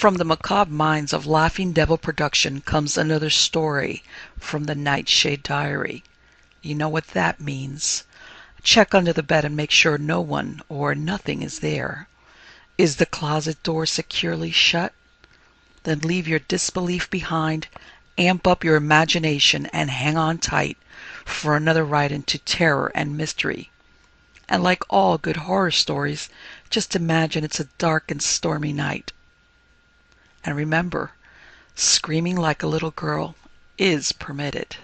From the macabre minds of Laughing Devil Production comes another story from the Nightshade Diary. You know what that means. Check under the bed and make sure no one or nothing is there. Is the closet door securely shut? Then leave your disbelief behind, amp up your imagination, and hang on tight for another ride into terror and mystery. And like all good horror stories, just imagine it's a dark and stormy night. And remember, screaming like a little girl is permitted.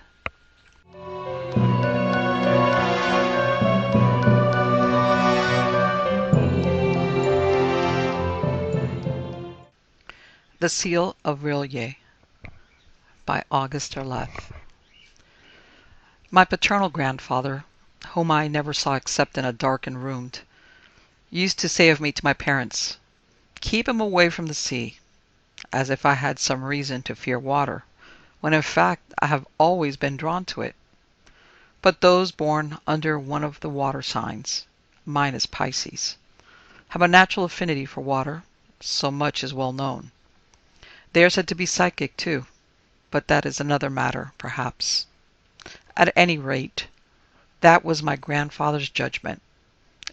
The Seal of Rillier by August Derleth. My paternal grandfather, whom I never saw except in a darkened room, used to say of me to my parents, "Keep him away from the sea," as if I had some reason to fear water, when in fact I have always been drawn to it. But those born under one of the water signs, mine is Pisces, have a natural affinity for water, so much is well known. They are said to be psychic too, but that is another matter, perhaps. At any rate, that was my grandfather's judgment.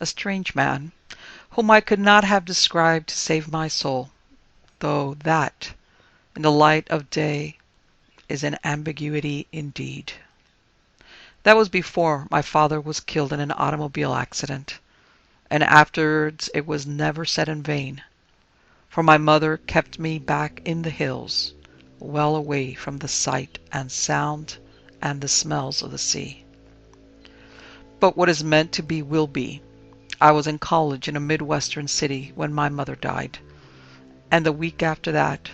A strange man, whom I could not have described to save my soul, though that, in the light of day, is an ambiguity indeed. That was before my father was killed in an automobile accident, and afterwards it was never said in vain, for my mother kept me back in the hills, well away from the sight and sound and the smells of the sea. But what is meant to be will be. I was in college in a Midwestern city when my mother died, and the week after that,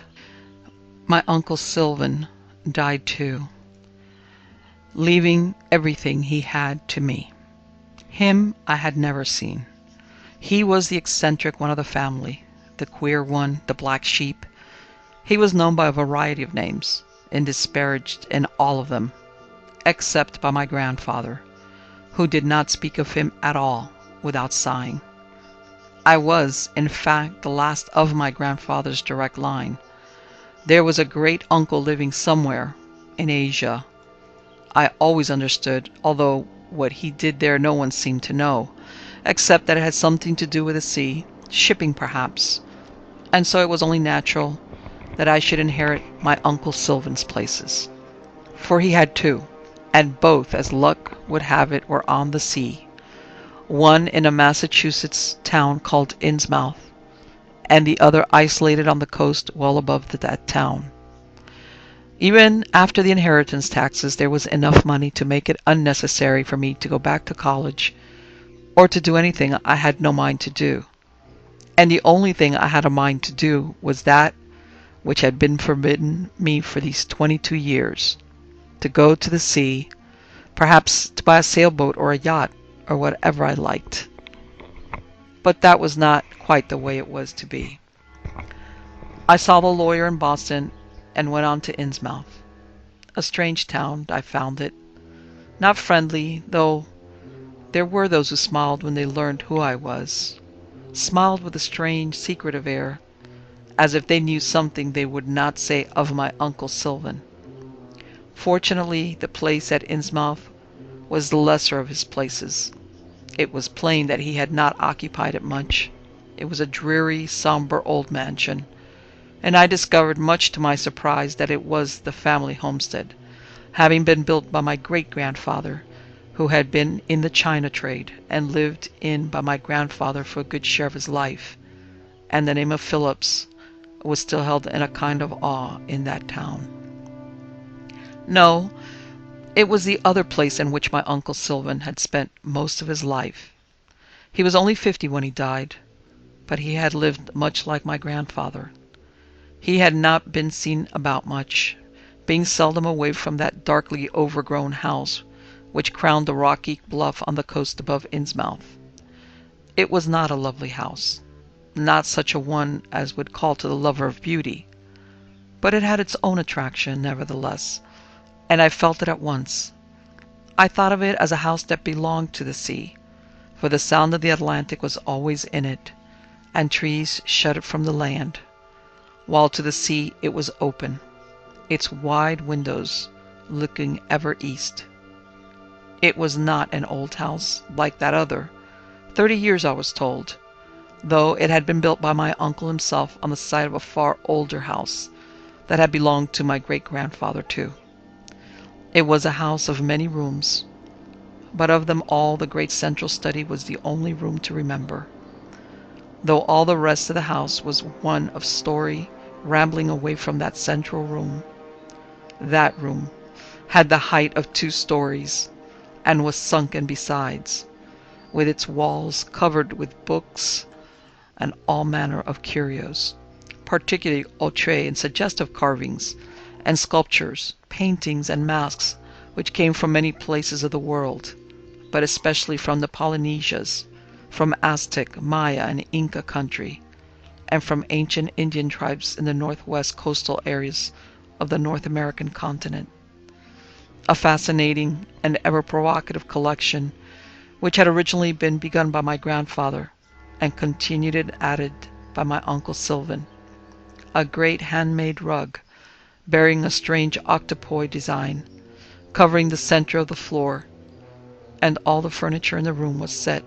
my Uncle Sylvan died too, leaving everything he had to me. Him I had never seen. He was the eccentric one of the family, the queer one, the black sheep. He was known by a variety of names, and disparaged in all of them, except by my grandfather, who did not speak of him at all without sighing. I was, in fact, the last of my grandfather's direct line. There was a great uncle living somewhere in Asia. I always understood, although what he did there no one seemed to know, except that it had something to do with the sea, shipping perhaps, and so it was only natural that I should inherit my Uncle Sylvan's places. For he had two, and both, as luck would have it, were on the sea, one in a Massachusetts town called Innsmouth, and the other isolated on the coast well above that town. Even after the inheritance taxes, there was enough money to make it unnecessary for me to go back to college or to do anything I had no mind to do. And the only thing I had a mind to do was that which had been forbidden me for these 22 years, to go to the sea, perhaps to buy a sailboat or a yacht or whatever I liked. But that was not quite the way it was to be. I saw the lawyer in Boston and went on to Innsmouth. A strange town, I found it. Not friendly, though there were those who smiled when they learned who I was. Smiled with a strange, secretive air, as if they knew something they would not say of my Uncle Sylvan. Fortunately, the place at Innsmouth was the lesser of his places. It was plain that he had not occupied it much. It was a dreary, somber old mansion, and I discovered much to my surprise that it was the family homestead, having been built by my great-grandfather, who had been in the China trade and lived in by my grandfather for a good share of his life, and the name of Phillips was still held in a kind of awe in that town. No, it was the other place in which my Uncle Sylvan had spent most of his life. He was only 50 when he died, but he had lived much like my grandfather. He had not been seen about much, being seldom away from that darkly overgrown house which crowned the rocky bluff on the coast above Innsmouth. It was not a lovely house, not such a one as would call to the lover of beauty, but it had its own attraction, nevertheless, and I felt it at once. I thought of it as a house that belonged to the sea, for the sound of the Atlantic was always in it, and trees shut it from the land. while to the sea it was open, its wide windows looking ever east. It was not an old house like that other. 30 years, I was told, though it had been built by my uncle himself on the site of a far older house that had belonged to my great-grandfather too. It was a house of many rooms, but of them all the great central study was the only room to remember, though all the rest of the house was one of story rambling away from that central room. That room had the height of 2 stories, and was sunken besides, with its walls covered with books and all manner of curios, particularly outre and suggestive carvings, and sculptures, paintings, and masks, which came from many places of the world, but especially from the Polynesias, from Aztec, Maya, and Inca country, and from ancient Indian tribes in the northwest coastal areas of the North American continent. A fascinating and ever provocative collection, which had originally been begun by my grandfather, and continued and added by my uncle Sylvan. A great handmade rug, bearing a strange octopoid design, covering the center of the floor, and all the furniture in the room was set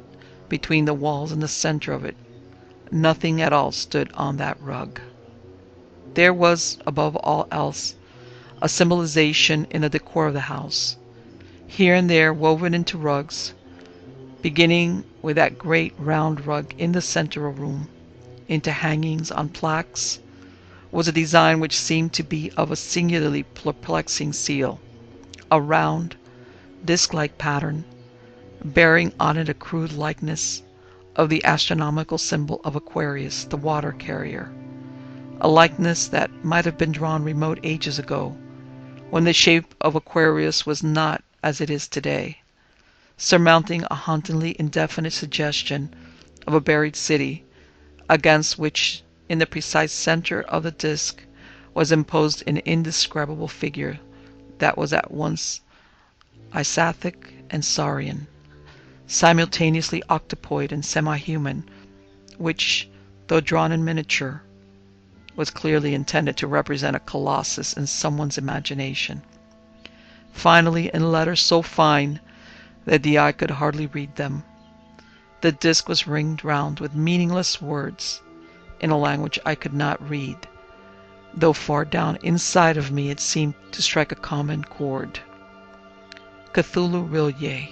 between the walls and the center of it. Nothing at all stood on that rug. There was, above all else, a symbolization in the decor of the house, here and there woven into rugs, beginning with that great round rug in the central room, into hangings on plaques, was a design which seemed to be of a singularly perplexing seal, a round, disc-like pattern, bearing on it a crude likeness of the astronomical symbol of Aquarius, the water carrier, a likeness that might have been drawn remote ages ago, when the shape of Aquarius was not as it is today, surmounting a hauntingly indefinite suggestion of a buried city, against which, in the precise center of the disc, was imposed an indescribable figure that was at once Isathic and Saurian, simultaneously octopoid and semi-human, which, though drawn in miniature, was clearly intended to represent a colossus in someone's imagination. Finally, in letters so fine that the eye could hardly read them, the disc was ringed round with meaningless words in a language I could not read, though far down inside of me it seemed to strike a common chord. Cthulhu Mythos.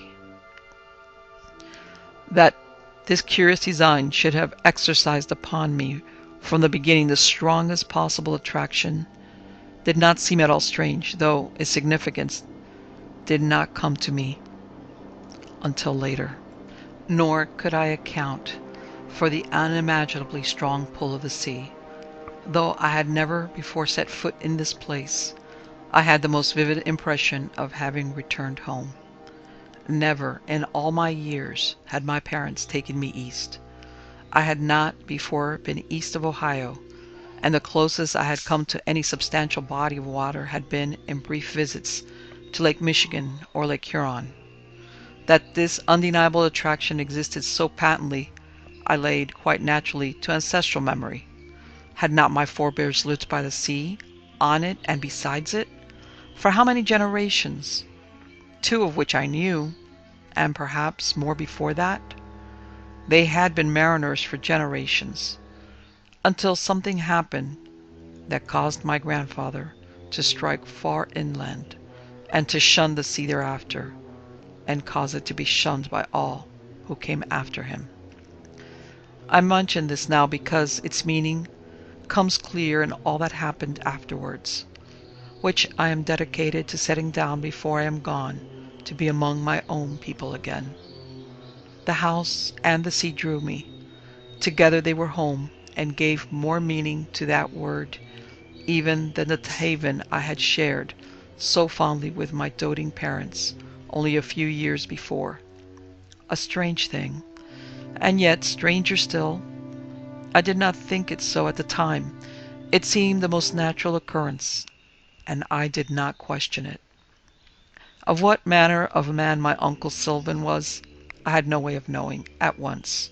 That this curious design should have exercised upon me from the beginning the strongest possible attraction did not seem at all strange, though its significance did not come to me until later. Nor could I account for the unimaginably strong pull of the sea. Though I had never before set foot in this place, I had the most vivid impression of having returned home. Never in all my years had my parents taken me east. I had not before been east of Ohio, and the closest I had come to any substantial body of water had been in brief visits to Lake Michigan or Lake Huron. That this undeniable attraction existed so patently, I laid, quite naturally, to ancestral memory. Had not my forebears lived by the sea, on it, and besides it? For how many generations? 2 of which I knew, and perhaps more before that? They had been mariners for generations, until something happened that caused my grandfather to strike far inland, and to shun the sea thereafter, and cause it to be shunned by all who came after him. I mention this now because its meaning comes clear in all that happened afterwards, which I am dedicated to setting down before I am gone to be among my own people again. The house and the sea drew me. Together they were home, and gave more meaning to that word even than the haven I had shared so fondly with my doting parents only a few years before. A strange thing, and yet stranger still. I did not think it so at the time. It seemed the most natural occurrence, and I did not question it. Of what manner of a man my uncle Sylvan was, I had no way of knowing at once.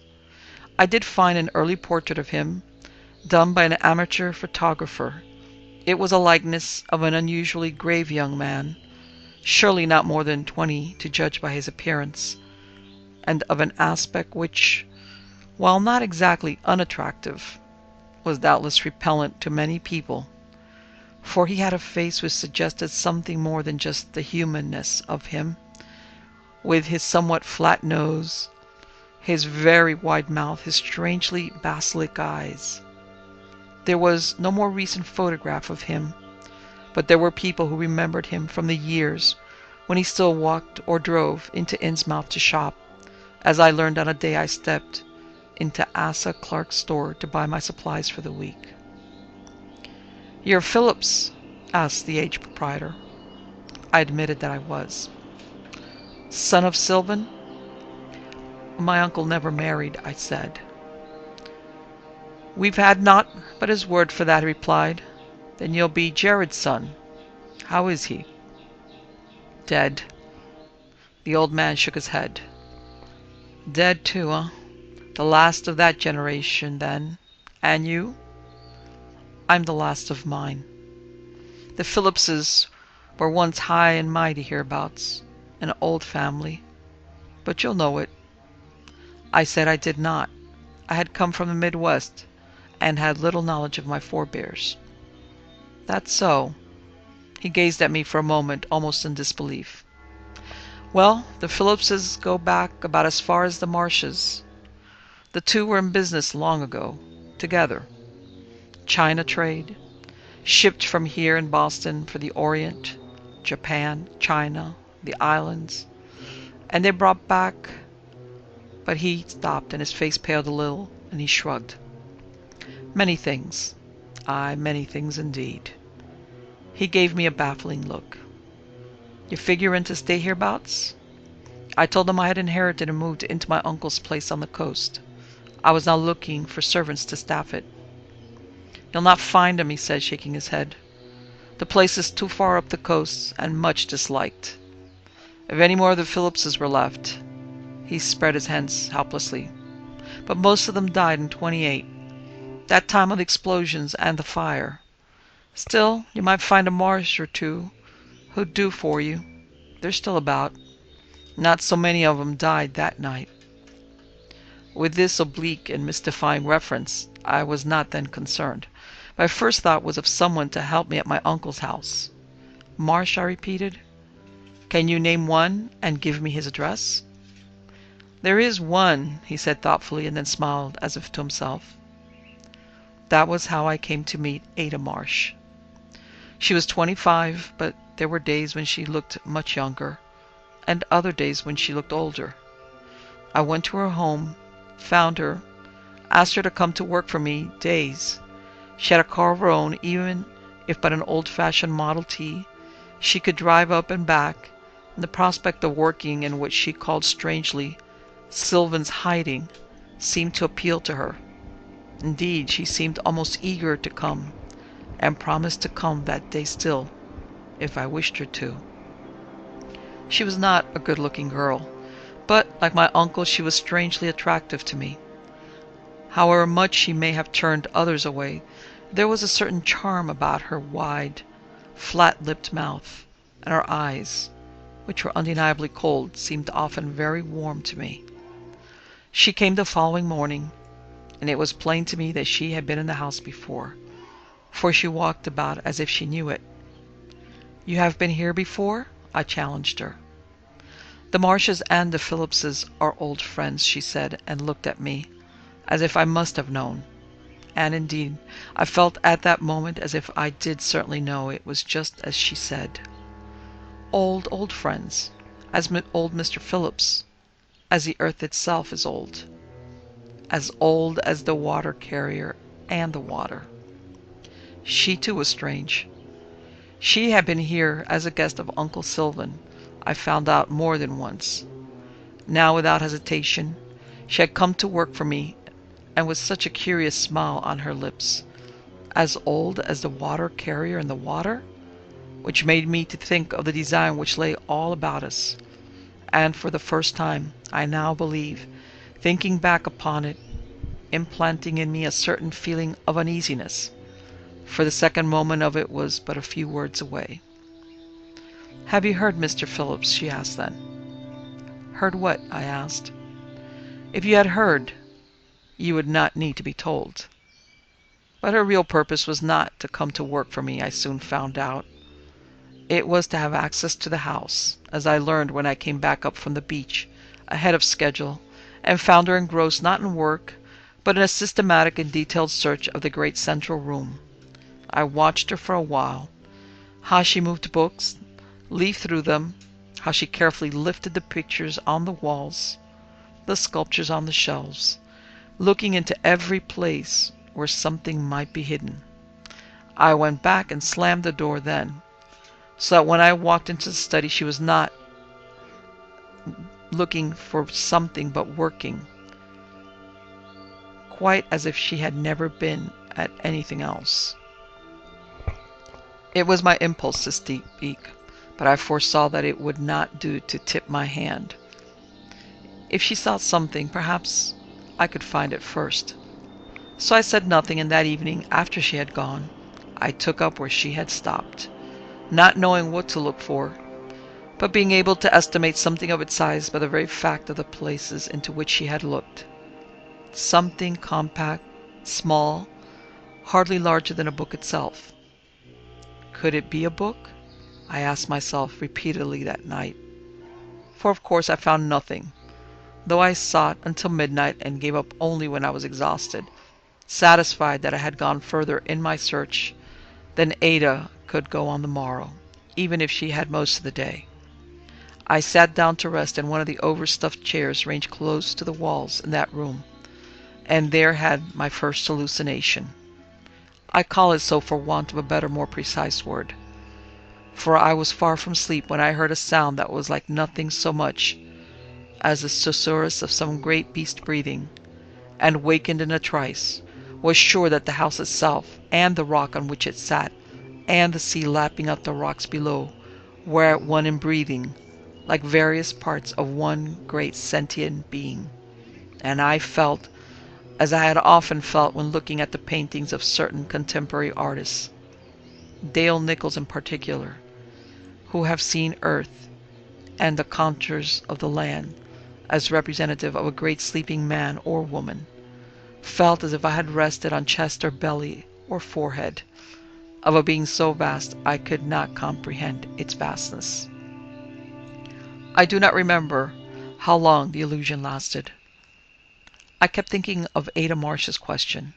I did find an early portrait of him, done by an amateur photographer. It was a likeness of an unusually grave young man, surely not more than 20 to judge by his appearance, and of an aspect which, while not exactly unattractive, was doubtless repellent to many people, for he had a face which suggested something more than just the humanness of him, with his somewhat flat nose, his very wide mouth, his strangely basilisk eyes. There was no more recent photograph of him, but there were people who remembered him from the years when he still walked or drove into Innsmouth to shop, as I learned on a day I stepped into Asa Clark's store to buy my supplies for the week. "You're Phillips?" asked the aged proprietor. I admitted that I was. "Son of Sylvan?" "My uncle never married," I said. "We've had naught but his word for that," he replied. "Then you'll be Jared's son. How is he?" "Dead." The old man shook his head. "Dead too, eh? The last of that generation, then. And you?" "I'm the last of mine. The Phillipses were once high and mighty hereabouts, an old family. But you'll know it." I said I did not. I had come from the Midwest, and had little knowledge of my forebears. "That's so." He gazed at me for a moment, almost in disbelief. "Well, the Phillipses go back about as far as the Marshes. The two were in business long ago, together. China trade. Shipped from here in Boston for the Orient, Japan, China, the islands. And they brought back—" But he stopped, and his face paled a little, and he shrugged. "Many things. Aye, many things indeed." He gave me a baffling look. "You figuring to stay hereabouts?" I told him I had inherited and moved into my uncle's place on the coast. I was now looking for servants to staff it. "You'll not find 'em," he said, shaking his head. "The place is too far up the coast, and much disliked. If any more of the Phillipses were left—" He spread his hands helplessly. "But most of them died in '28. That time of the explosions and the fire. Still, you might find a Marsh or two who'd do for you. They're still about. Not so many of 'em died that night." With this oblique and mystifying reference, I was not then concerned. My first thought was of someone to help me at my uncle's house. "Marsh?" I repeated. "Can you name one and give me his address?" "There is one," he said thoughtfully, and then smiled as if to himself. That was how I came to meet Aida Marsh. She was 25, but there were days when she looked much younger, and other days when she looked older. I went to her home, found her, asked her to come to work for me days. She had a car of her own, even if but an old-fashioned Model T. She could drive up and back, and the prospect of working in what she called strangely Sylvan's hiding seemed to appeal to her. Indeed, she seemed almost eager to come, and promised to come that day still, if I wished her to. She was not a good-looking girl, but, like my uncle, she was strangely attractive to me. However much she may have turned others away, there was a certain charm about her wide, flat-lipped mouth, and her eyes, which were undeniably cold, seemed often very warm to me. She came the following morning, and it was plain to me that she had been in the house before, for she walked about as if she knew it. "You have been here before?" I challenged her. "The Marshes and the Phillipses are old friends," she said, and looked at me, as if I must have known. And indeed, I felt at that moment as if I did certainly know. It was just as she said. "Old, old friends, as old Mr. Phillips, as the earth itself is old as the water carrier and the water." She too was strange. She had been here as a guest of Uncle Sylvan, I found out more than once. Now, without hesitation, she had come to work for me, and with such a curious smile on her lips. As old as the water carrier and the water? Which made me to think of the design which lay all about us. And for the first time, I now believe, thinking back upon it, implanting in me a certain feeling of uneasiness, for the second moment of it was but a few words away. "Have you heard, Mr. Phillips?" she asked then. "Heard what?" I asked. "If you had heard, you would not need to be told." But her real purpose was not to come to work for me, I soon found out. It was to have access to the house, as I learned when I came back up from the beach, ahead of schedule, and found her engrossed not in work, but in a systematic and detailed search of the great central room. I watched her for a while, how she moved books, leafed through them, how she carefully lifted the pictures on the walls, the sculptures on the shelves, looking into every place where something might be hidden. I went back and slammed the door then, so that when I walked into the study she was not looking for something but working, quite as if she had never been at anything else. It was my impulse to speak, but I foresaw that it would not do to tip my hand. If she saw something, perhaps I could find it first. So I said nothing, and that evening, after she had gone, I took up where she had stopped, not knowing what to look for, but being able to estimate something of its size by the very fact of the places into which she had looked. Something compact, small, hardly larger than a book itself. Could it be a book? I asked myself repeatedly that night. For of course I found nothing, though I sought until midnight and gave up only when I was exhausted, satisfied that I had gone further in my search than Ada could go on the morrow, even if she had most of the day. I sat down to rest in one of the overstuffed chairs ranged close to the walls in that room, and there had my first hallucination. I call it so for want of a better, more precise word, for I was far from sleep when I heard a sound that was like nothing so much as the susurrus of some great beast breathing, and wakened in a trice, was sure that the house itself, and the rock on which it sat, and the sea lapping up the rocks below, were at one in breathing, like various parts of one great sentient being. And I felt as I had often felt when looking at the paintings of certain contemporary artists, Dale Nichols in particular, who have seen earth and the contours of the land as representative of a great sleeping man or woman, felt as if I had rested on chest or belly or forehead of a being so vast I could not comprehend its vastness. I do not remember how long the illusion lasted. I kept thinking of Aida Marsh's question.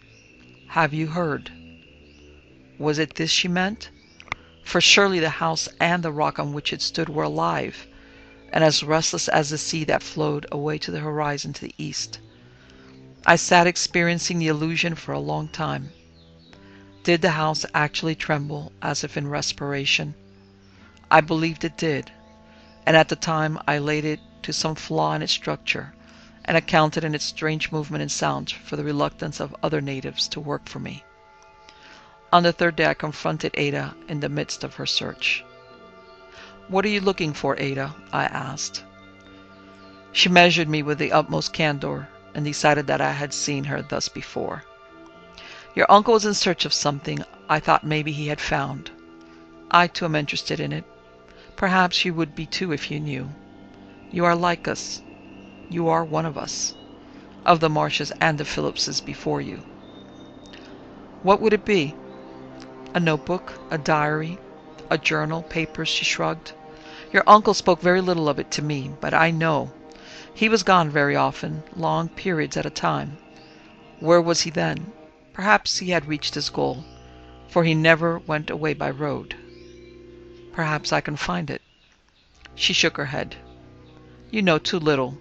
Have you heard? Was it this she meant? For surely the house and the rock on which it stood were alive, and as restless as the sea that flowed away to the horizon to the east. I sat experiencing the illusion for a long time. Did the house actually tremble as if in respiration? I believed it did, and at the time I laid it to some flaw in its structure, and accounted in its strange movement and sound for the reluctance of other natives to work for me. On the third day I confronted Ada in the midst of her search. "What are you looking for, Ada?" I asked. She measured me with the utmost candor, and decided that I had seen her thus before. "Your uncle was in search of something I thought maybe he had found. I too am interested in it. Perhaps you would be too if you knew. You are like us. You are one of us, of the Marshes and the Phillipses before you." "What would it be?" "A notebook, a diary, a journal, papers," she shrugged. "Your uncle spoke very little of it to me, but I know. He was gone very often, long periods at a time. Where was he then? Perhaps he had reached his goal, for he never went away by road. Perhaps I can find it." She shook her head. "You know too little.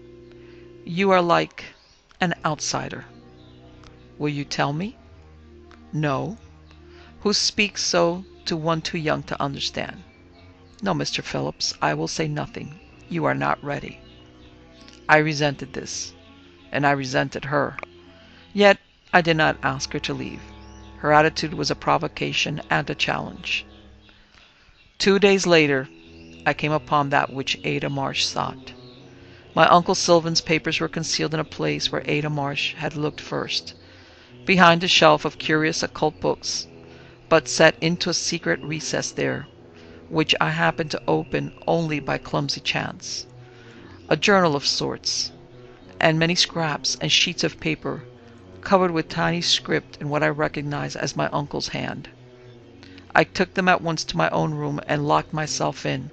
You are like an outsider." "Will you tell me?" "No. Who speaks so to one too young to understand? No, Mr. Phillips, I will say nothing. You are not ready." I resented this, and I resented her. Yet I did not ask her to leave. Her attitude was a provocation and a challenge. 2 days later, I came upon that which Aida Marsh sought. My Uncle Sylvan's papers were concealed in a place where Aida Marsh had looked first, behind a shelf of curious occult books, but set into a secret recess there, which I happened to open only by clumsy chance. A journal of sorts, and many scraps and sheets of paper covered with tiny script in what I recognized as my uncle's hand. I took them at once to my own room and locked myself in,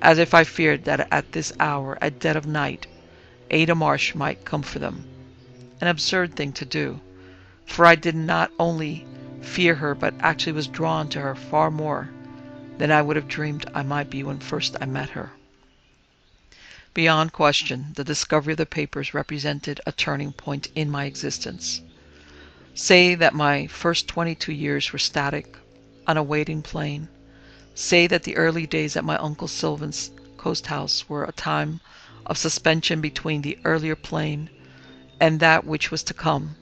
as if I feared that at this hour, at dead of night, Aida Marsh might come for them. An absurd thing to do, for I did not only fear her but actually was drawn to her far more than I would have dreamed I might be when first I met her. Beyond question, the discovery of the papers represented a turning point in my existence. Say that my first 22 years were static, on a waiting plane. Say that the early days at my Uncle Sylvan's coast house were a time of suspension between the earlier plane and that which was to come.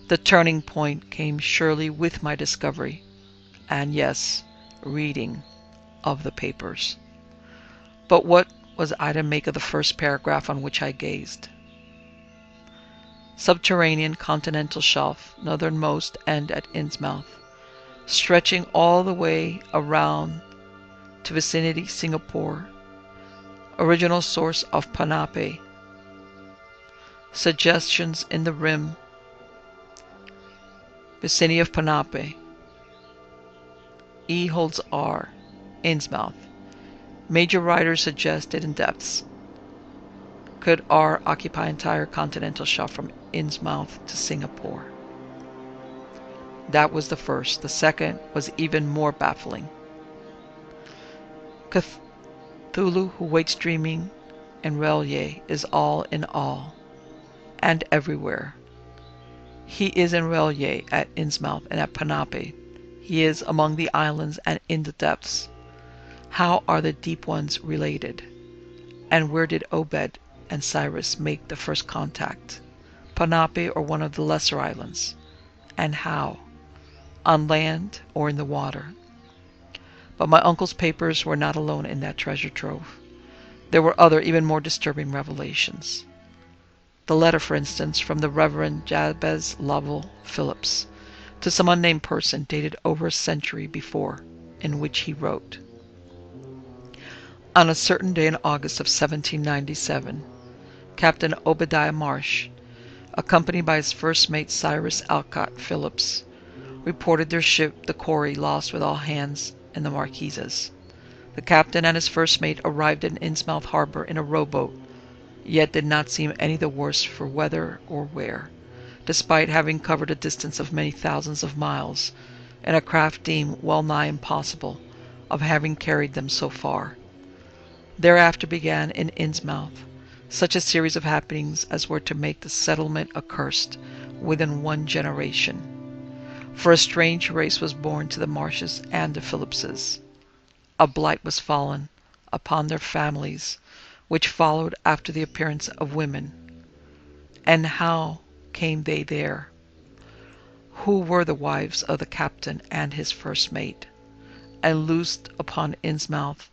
The turning point came surely with my discovery, and yes, reading of the papers. But what was I to make of the first paragraph on which I gazed? Subterranean continental shelf, northernmost end at Innsmouth, stretching all the way around to vicinity Singapore, original source of Panape, suggestions in the rim, vicinity of Panape, E holds R, Innsmouth. Major writers suggested in depths. Could R occupy entire continental shelf from Innsmouth to Singapore? That was the first. The second was even more baffling. Cthulhu who waits dreaming and Relye is all in all, and everywhere. He is in Relye, at Innsmouth, and at Panape. He is among the islands and in the depths. How are the deep ones related? And where did Obed and Cyrus make the first contact? Panape or one of the lesser islands? And how? On land or in the water? But my uncle's papers were not alone in that treasure trove. There were other, even more disturbing revelations. The letter, for instance, from the Reverend Jabez Lovell Phillips to some unnamed person dated over a century before, in which he wrote, on a certain day in August of 1797, Captain Obadiah Marsh, accompanied by his first mate Cyrus Alcott Phillips, reported their ship, the Cory, lost with all hands in the Marquesas. The captain and his first mate arrived in Innsmouth harbor in a rowboat, yet did not seem any the worse for weather or wear, despite having covered a distance of many thousands of miles, in a craft deemed well nigh impossible of having carried them so far. Thereafter began in Innsmouth such a series of happenings as were to make the settlement accursed within one generation. For a strange race was born to the Marshes and the Phillipses. A blight was fallen upon their families, which followed after the appearance of women. And how came they there? Who were the wives of the captain and his first mate? And loosed upon Innsmouth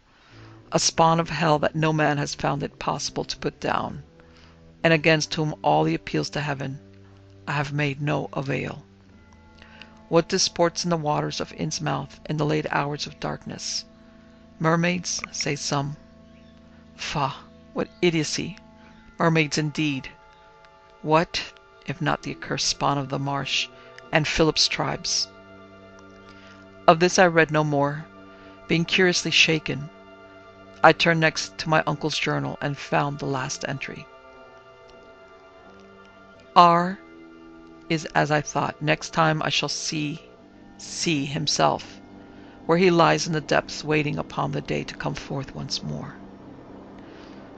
a spawn of hell that no man has found it possible to put down, and against whom all the appeals to heaven I have made no avail. What disports in the waters of Innsmouth in the late hours of darkness? Mermaids, say some. Faugh, what idiocy! Mermaids indeed! What, if not the accursed spawn of the Marsh and Phillips tribes? Of this I read no more. Being curiously shaken, I turned next to my uncle's journal and found the last entry. R is as I thought. Next time I shall see himself, where he lies in the depths waiting upon the day to come forth once more.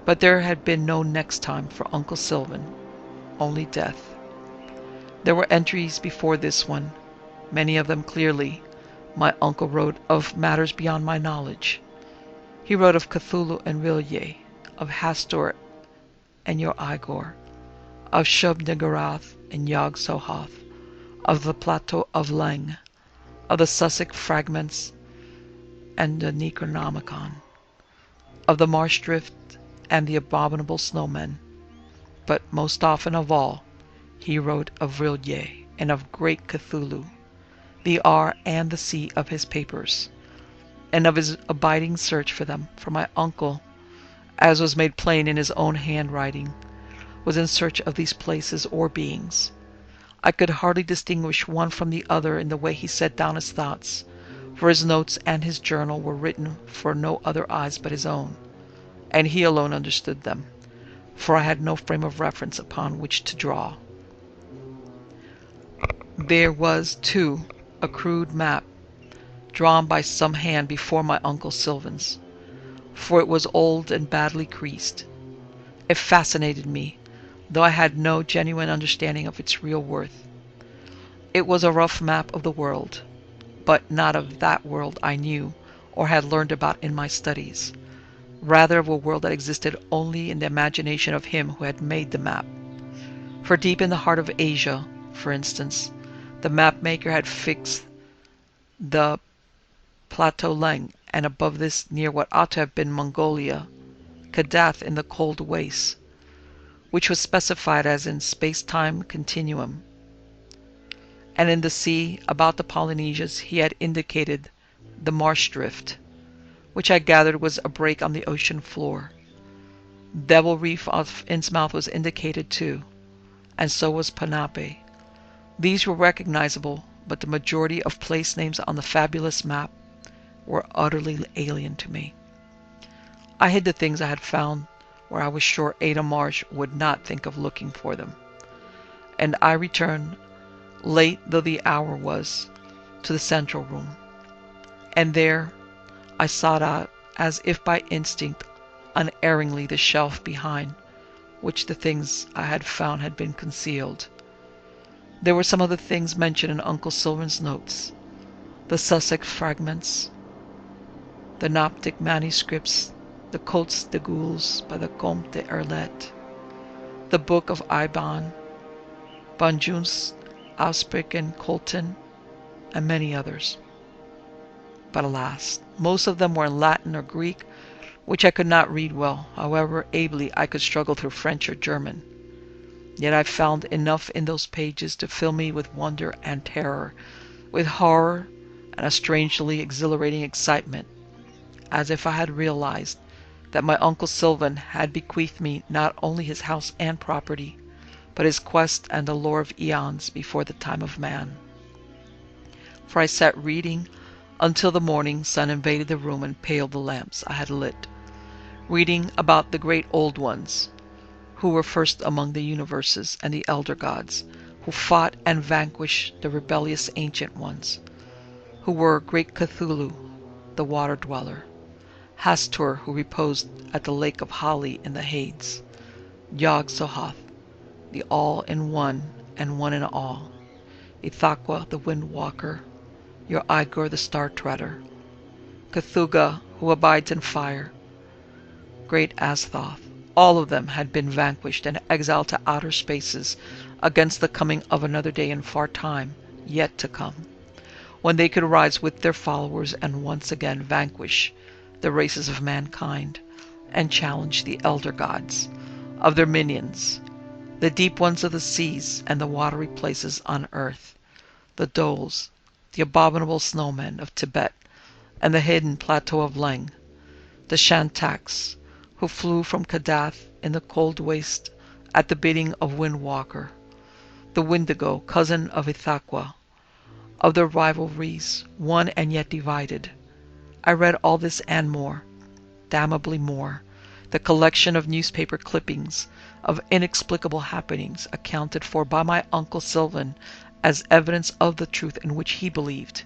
But there had been no next time for Uncle Sylvan, only death. There were entries before this one, many of them clearly. My uncle wrote of matters beyond my knowledge. He wrote of Cthulhu and Relye, of Hastur and Yor Igor, of Shub-Niggurath and Yog-Sothoth, of the Plateau of Leng, of the Sussex fragments and the Necronomicon, of the marsh drift and the abominable snowmen. But most often of all, he wrote of Relye and of great Cthulhu, the R and the C of his papers, and of his abiding search for them, for my uncle, as was made plain in his own handwriting, was in search of these places or beings. I could hardly distinguish one from the other in the way he set down his thoughts, for his notes and his journal were written for no other eyes but his own, and he alone understood them, for I had no frame of reference upon which to draw. There was, too, a crude map, drawn by some hand before my Uncle Sylvan's, for it was old and badly creased. It fascinated me, though I had no genuine understanding of its real worth. It was a rough map of the world, but not of that world I knew or had learned about in my studies, rather of a world that existed only in the imagination of him who had made the map. For deep in the heart of Asia, for instance, the map maker had fixed the Plateau Leng, and above this, near what ought to have been Mongolia, Kadath in the cold wastes, which was specified as in space-time continuum. And in the sea, about the Polynesias, he had indicated the marsh drift, which I gathered was a break on the ocean floor. Devil Reef off Innsmouth was indicated too, and so was Panape. These were recognizable, but the majority of place names on the fabulous map were utterly alien to me. I hid the things I had found where I was sure Aida Marsh would not think of looking for them, and I returned, late though the hour was, to the central room, and there I sought out, as if by instinct, unerringly the shelf behind which the things I had found had been concealed. There were some of the things mentioned in Uncle Sylvan's notes, the Sussex fragments, the Noptic manuscripts, the Cotes de Gules by the Comte de Erlet, the Book of Iban, Bonjun's Ausprick and Colton, and many others. But alas, most of them were in Latin or Greek, which I could not read well, however ably I could struggle through French or German. Yet I found enough in those pages to fill me with wonder and terror, with horror and a strangely exhilarating excitement, as if I had realized that my Uncle Sylvan had bequeathed me not only his house and property, but his quest and the lore of eons before the time of man. For I sat reading until the morning sun invaded the room and paled the lamps I had lit, reading about the great old ones, who were first among the universes, and the elder gods, who fought and vanquished the rebellious ancient ones, who were great Cthulhu, the water dweller, Hastur, who reposed at the lake of Hali in the Hades, Yog-Sothoth, the all-in-one and one-in-all, Ithaqua, the wind-walker, your Igor, the star-treader, Cthugha, who abides in fire, great Asthoth. All of them had been vanquished and exiled to outer spaces against the coming of another day in far time yet to come, when they could rise with their followers and once again vanquish the races of mankind and challenge the elder gods of their minions, the deep ones of the seas and the watery places on earth, the doles, the abominable snowmen of Tibet and the hidden plateau of Leng, the Shantaks, who flew from Kadath in the cold waste at the bidding of Windwalker, the Wendigo, cousin of Ithaqua, of their rivalries, one and yet divided. I read all this and more, damnably more, the collection of newspaper clippings of inexplicable happenings accounted for by my Uncle Sylvan as evidence of the truth in which he believed,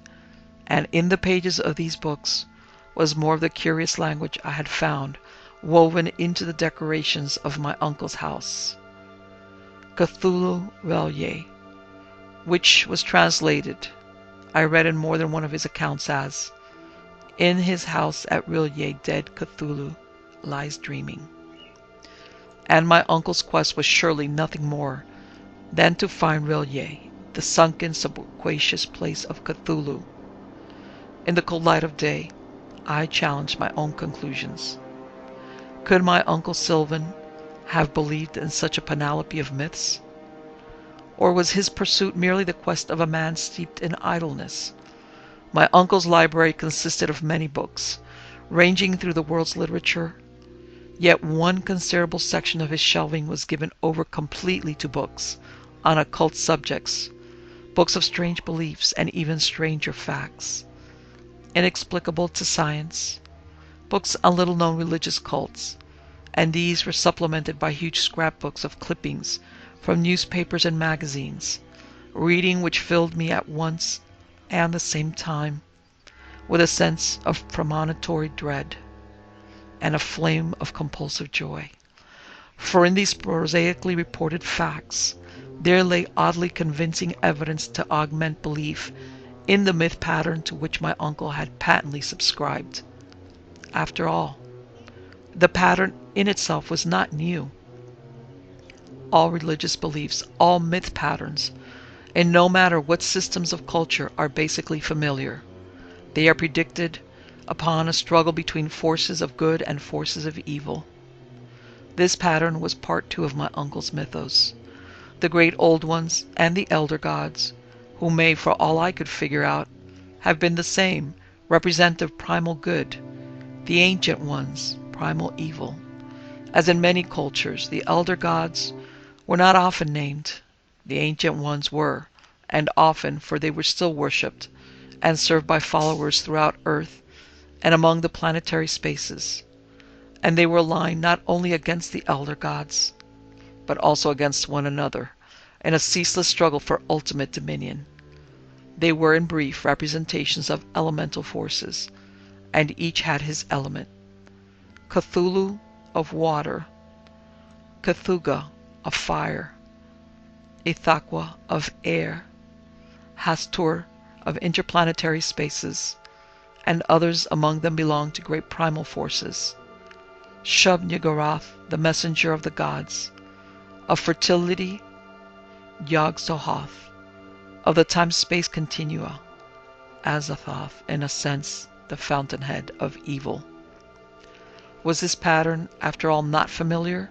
and in the pages of these books was more of the curious language I had found woven into the decorations of my uncle's house. Cthulhu Mythos, which was translated, I read in more than one of his accounts as, "In his house at Rilye dead Cthulhu lies dreaming." And my uncle's quest was surely nothing more than to find Rilye, the sunken subaqueous place of Cthulhu. In the cold light of day, I challenged my own conclusions. Could my Uncle Sylvan have believed in such a panoply of myths? Or was his pursuit merely the quest of a man steeped in idleness? My uncle's library consisted of many books, ranging through the world's literature, yet one considerable section of his shelving was given over completely to books on occult subjects, books of strange beliefs and even stranger facts, inexplicable to science, books on little-known religious cults, and these were supplemented by huge scrapbooks of clippings from newspapers and magazines, reading which filled me at once and the same time with a sense of premonitory dread and a flame of compulsive joy. For in these prosaically reported facts, there lay oddly convincing evidence to augment belief in the myth pattern to which my uncle had patently subscribed. After all, the pattern in itself was not new. All religious beliefs, all myth patterns, and no matter what systems of culture, are basically familiar. They are predicted upon a struggle between forces of good and forces of evil. This pattern was part 2 of my uncle's mythos. The great old ones and the elder gods, who may, for all I could figure out, have been the same, representative primal good. The ancient ones, primal evil. As in many cultures, the elder gods were not often named. The ancient ones were, and often, for they were still worshipped and served by followers throughout Earth and among the planetary spaces. And they were aligned not only against the elder gods, but also against one another, in a ceaseless struggle for ultimate dominion. They were, in brief, representations of elemental forces, and each had his element. Cthulhu of water, Cthugha of fire, Ithaqua of air, Hastur of interplanetary spaces, and others among them belonged to great primal forces. Shub-Niggurath, the messenger of the gods, of fertility, Yog-Sothoth, of the time-space continua, Azathoth, in a sense, the fountainhead of evil. Was this pattern, after all, not familiar?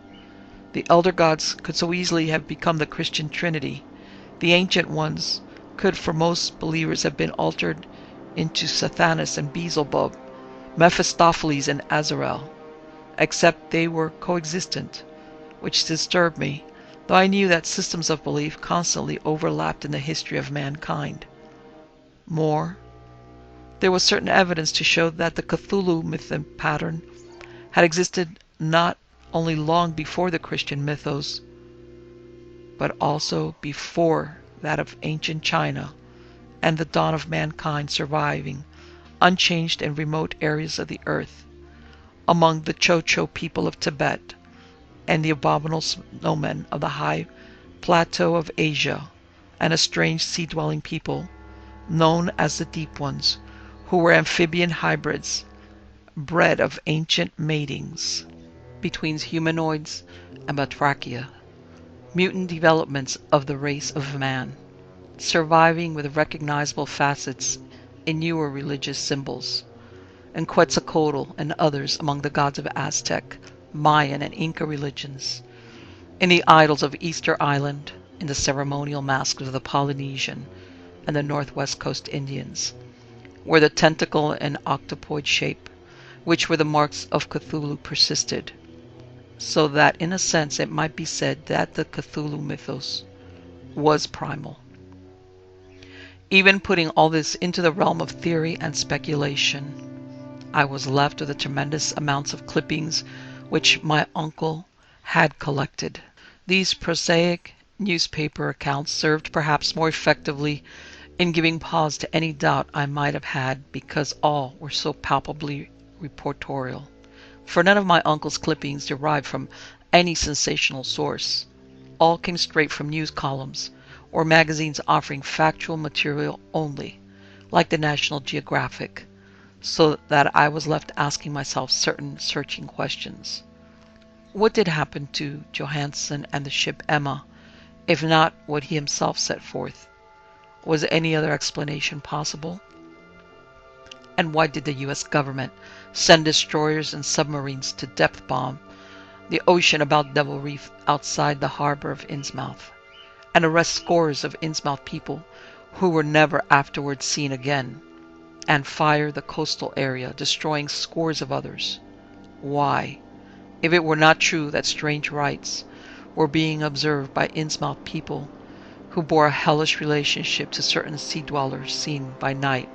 The elder gods could so easily have become the Christian Trinity. The ancient ones could, for most believers, have been altered into Sathanas and Beelzebub, Mephistopheles and Azrael, except they were coexistent, which disturbed me, though I knew that systems of belief constantly overlapped in the history of mankind. More, there was certain evidence to show that the Cthulhu myth pattern had existed not only long before the Christian mythos, but also before that of ancient China and the dawn of mankind, surviving unchanged in remote areas of the earth, among the Cho-Cho people of Tibet and the abominable snowmen of the high plateau of Asia, and a strange sea-dwelling people known as the Deep Ones, who were amphibian hybrids, bred of ancient matings between humanoids and batrachia, mutant developments of the race of man, surviving with recognizable facets in newer religious symbols, and Quetzalcoatl and others among the gods of Aztec, Mayan, and Inca religions, in the idols of Easter Island, in the ceremonial masks of the Polynesian and the Northwest Coast Indians, where the tentacle and octopoid shape, which were the marks of Cthulhu, persisted, so that in a sense it might be said that the Cthulhu mythos was primal. Even putting all this into the realm of theory and speculation, I was left with the tremendous amounts of clippings which my uncle had collected. These prosaic newspaper accounts served perhaps more effectively in giving pause to any doubt I might have had, because all were so palpably reportorial. For none of my uncle's clippings derived from any sensational source. All came straight from news columns or magazines offering factual material only, like the National Geographic, so that I was left asking myself certain searching questions. What did happen to Johansen and the ship Emma, if not what he himself set forth? Was any other explanation possible? And why did the U.S. government send destroyers and submarines to depth bomb the ocean about Devil Reef outside the harbor of Innsmouth, and arrest scores of Innsmouth people who were never afterwards seen again, and fire the coastal area, destroying scores of others. Why, if it were not true that strange rites were being observed by Innsmouth people who bore a hellish relationship to certain sea dwellers seen by night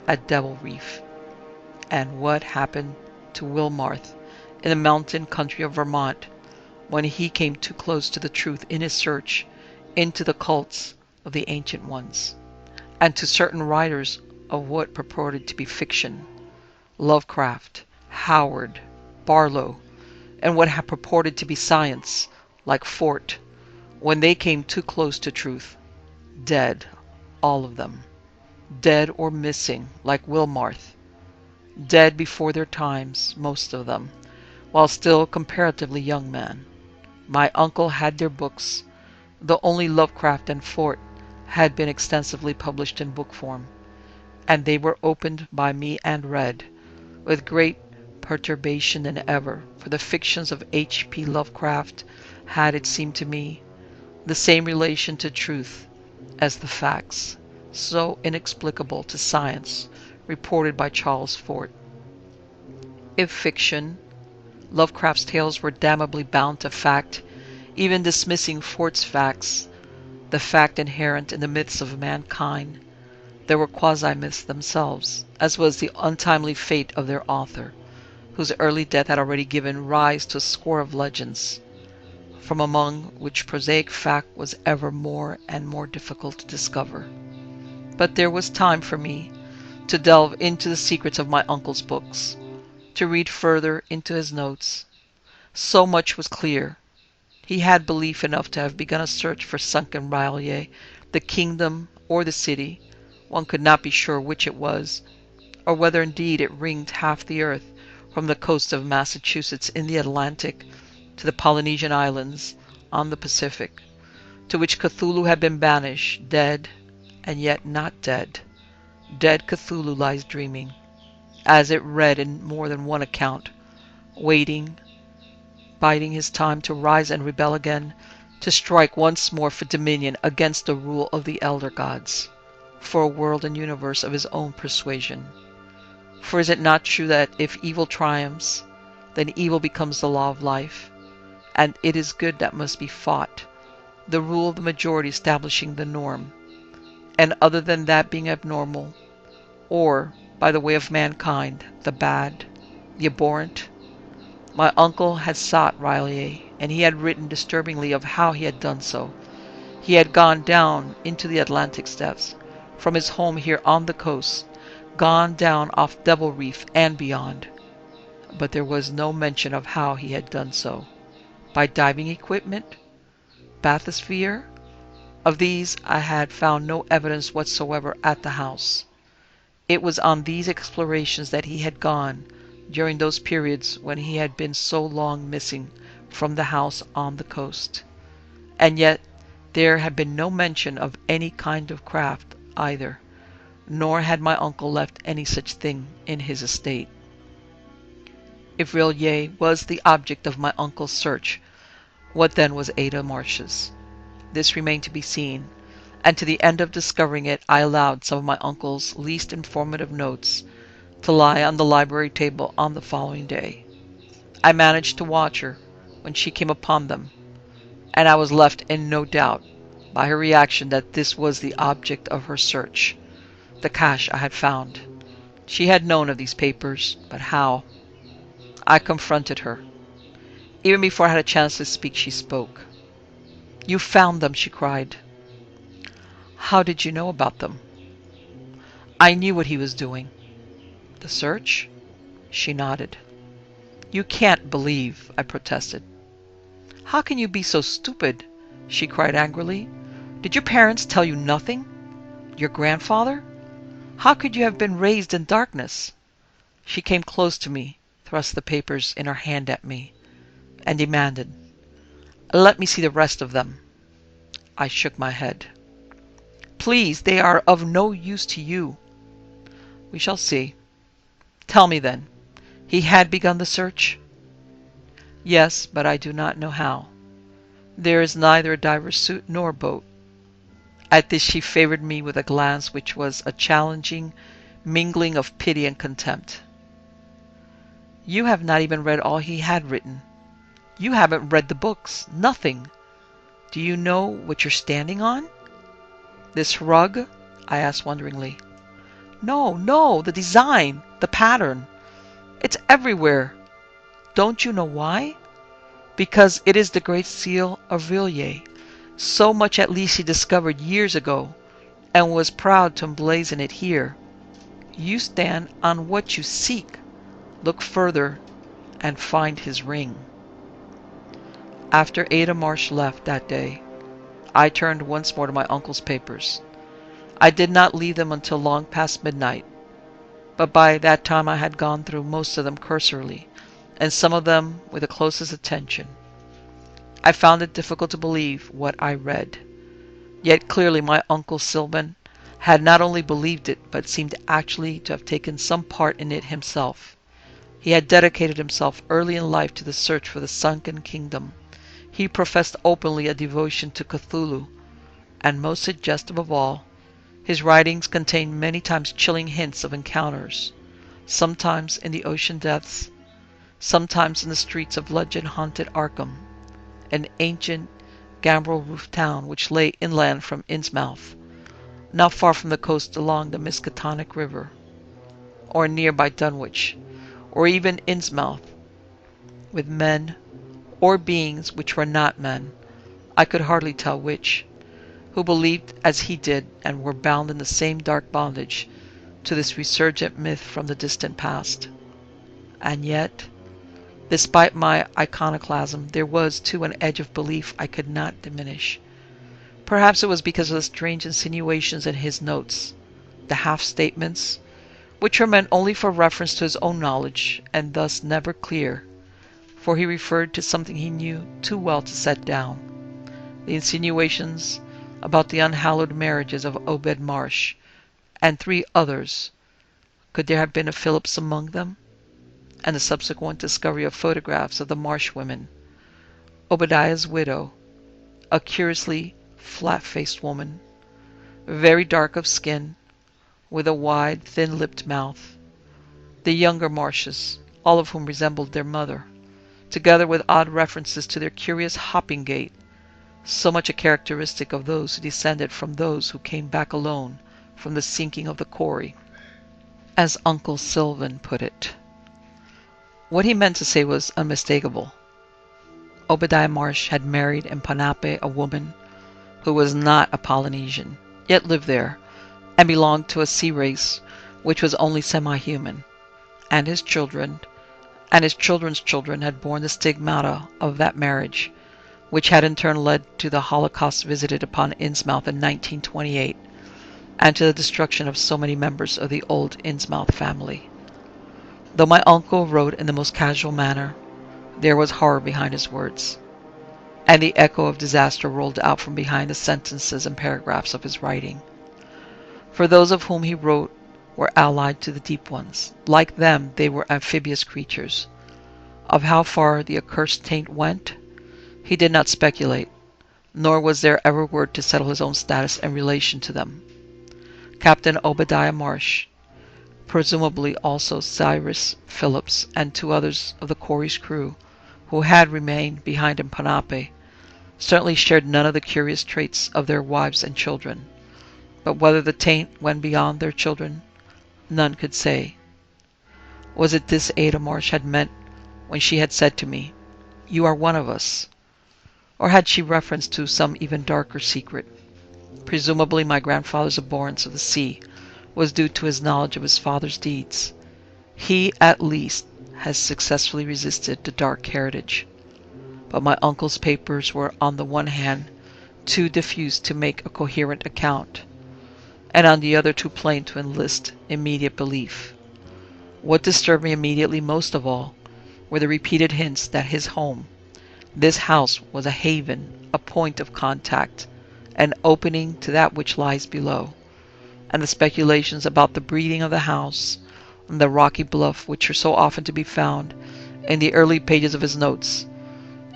at Devil Reef? And what happened to Wilmarth in the mountain country of Vermont when he came too close to the truth in his search into the cults of the ancient ones, and to certain writers of what purported to be fiction, Lovecraft, Howard, Barlow, and what had purported to be science, like Fort, when they came too close to truth? Dead, all of them. Dead or missing, like Wilmarth. Dead before their times, most of them, while still comparatively young men. My uncle had their books, though only Lovecraft and Fort had been extensively published in book form, and they were opened by me and read, with great perturbation than ever, for the fictions of H.P. Lovecraft had, it seemed to me, the same relation to truth as the facts, so inexplicable to science, reported by Charles Fort. If fiction, Lovecraft's tales were damnably bound to fact, even dismissing Fort's facts, the fact inherent in the myths of mankind. There were quasi-myths themselves, as was the untimely fate of their author, whose early death had already given rise to a score of legends, from among which prosaic fact was ever more and more difficult to discover. But there was time for me to delve into the secrets of my uncle's books, to read further into his notes. So much was clear. He had belief enough to have begun a search for sunken the kingdom or the city. One could not be sure which it was, or whether indeed it ringed half the earth from the coast of Massachusetts in the Atlantic to the Polynesian islands on the Pacific, to which Cthulhu had been banished, dead and yet not dead. Dead Cthulhu lies dreaming, as it read in more than one account, waiting, biding his time to rise and rebel again, to strike once more for dominion against the rule of the elder gods, for a world and universe of his own persuasion. For is it not true that if evil triumphs, then evil becomes the law of life, and it is good that must be fought, the rule of the majority establishing the norm, and other than that being abnormal, or, by the way of mankind, the bad, the abhorrent? My uncle had sought R'lyeh, and he had written disturbingly of how he had done so. He had gone down into the Atlantic depths, from his home here on the coast, gone down off Devil Reef and beyond. But there was no mention of how he had done so. By diving equipment? Bathysphere? Of these I had found no evidence whatsoever at the house. It was on these explorations that he had gone during those periods when he had been so long missing from the house on the coast. And yet there had been no mention of any kind of craft either, nor had my uncle left any such thing in his estate. If R'lyeh was the object of my uncle's search, what then was Aida Marsh's? This remained to be seen, and to the end of discovering it I allowed some of my uncle's least informative notes to lie on the library table on the following day. I managed to watch her when she came upon them, and I was left in no doubt by her reaction that this was the object of her search, the cache I had found. She had known of these papers, but how? I confronted her. Even before I had a chance to speak, she spoke. "You found them," she cried. "How did you know about them?" "I knew what he was doing." "The search?" She nodded. "You can't believe," I protested. "How can you be so stupid?" she cried angrily. "Did your parents tell you nothing? Your grandfather? How could you have been raised in darkness?" She came close to me, thrust the papers in her hand at me, and demanded, "Let me see the rest of them." I shook my head. "Please, they are of no use to you." "We shall see. Tell me then, he had begun the search?" "Yes, but I do not know how. There is neither a diver's suit nor boat. At this she favored me with a glance which was a challenging mingling of pity and contempt. You have not even read all he had written. You haven't read the books. Nothing. Do you know what you're standing on? This rug? I asked wonderingly. No, no, the design, the pattern. It's everywhere. Don't you know why? Because it is the great seal of Villiers. So much at least he discovered years ago, and was proud to emblazon it here. You stand on what you seek. Look further and find his ring. After Aida Marsh left that day, I turned once more to my uncle's papers. I did not leave them until long past midnight, but by that time I had gone through most of them cursorily, and some of them with the closest attention. I found it difficult to believe what I read. Yet clearly my Uncle Sylvan had not only believed it, but seemed actually to have taken some part in it himself. He had dedicated himself early in life to the search for the sunken kingdom. He professed openly a devotion to Cthulhu, and most suggestive of all, his writings contained many times chilling hints of encounters, sometimes in the ocean depths, sometimes in the streets of legend-haunted Arkham, an ancient gambrel-roofed town which lay inland from Innsmouth, not far from the coast along the Miskatonic River, or near by Dunwich, or even Innsmouth, with men or beings which were not men, I could hardly tell which, who believed as he did and were bound in the same dark bondage to this resurgent myth from the distant past. And yet, despite my iconoclasm, there was too an edge of belief I could not diminish. Perhaps it was because of the strange insinuations in his notes, the half-statements, which were meant only for reference to his own knowledge, and thus never clear, for he referred to something he knew too well to set down. The insinuations about the unhallowed marriages of Aida Marsh and 3 others. Could there have been a Phillips among them? And the subsequent discovery of photographs of the Marsh women, Obadiah's widow, a curiously flat-faced woman, very dark of skin, with a wide, thin-lipped mouth. The younger Marshes, all of whom resembled their mother, together with odd references to their curious hopping gait, so much a characteristic of those who descended from those who came back alone from the sinking of the quarry, as Uncle Sylvan put it. What he meant to say was unmistakable. Obadiah Marsh had married in Ponape a woman who was not a Polynesian, yet lived there, and belonged to a sea race which was only semi-human, and his children, and his children's children had borne the stigmata of that marriage, which had in turn led to the Holocaust visited upon Innsmouth in 1928, and to the destruction of so many members of the old Innsmouth family. Though my uncle wrote in the most casual manner, there was horror behind his words, and the echo of disaster rolled out from behind the sentences and paragraphs of his writing. For those of whom he wrote were allied to the deep ones. Like them, they were amphibious creatures. Of how far the accursed taint went, he did not speculate, nor was there ever word to settle his own status in relation to them. Captain Obadiah Marsh, presumably also Cyrus Phillips, and 2 others of the quarry's crew, who had remained behind in Ponape, certainly shared none of the curious traits of their wives and children. But whether the taint went beyond their children, none could say. Was it this Aida Marsh had meant when she had said to me, "You are one of us"? Or had she reference to some even darker secret? Presumably my grandfather's abhorrence of the sea was due to his knowledge of his father's deeds. He, at least, has successfully resisted the dark heritage. But my uncle's papers were on the one hand too diffuse to make a coherent account, and on the other too plain to enlist immediate belief. What disturbed me immediately most of all were the repeated hints that his home, this house, was a haven, a point of contact, an opening to that which lies below, and the speculations about the breeding of the house, and the rocky bluff which are so often to be found in the early pages of his notes,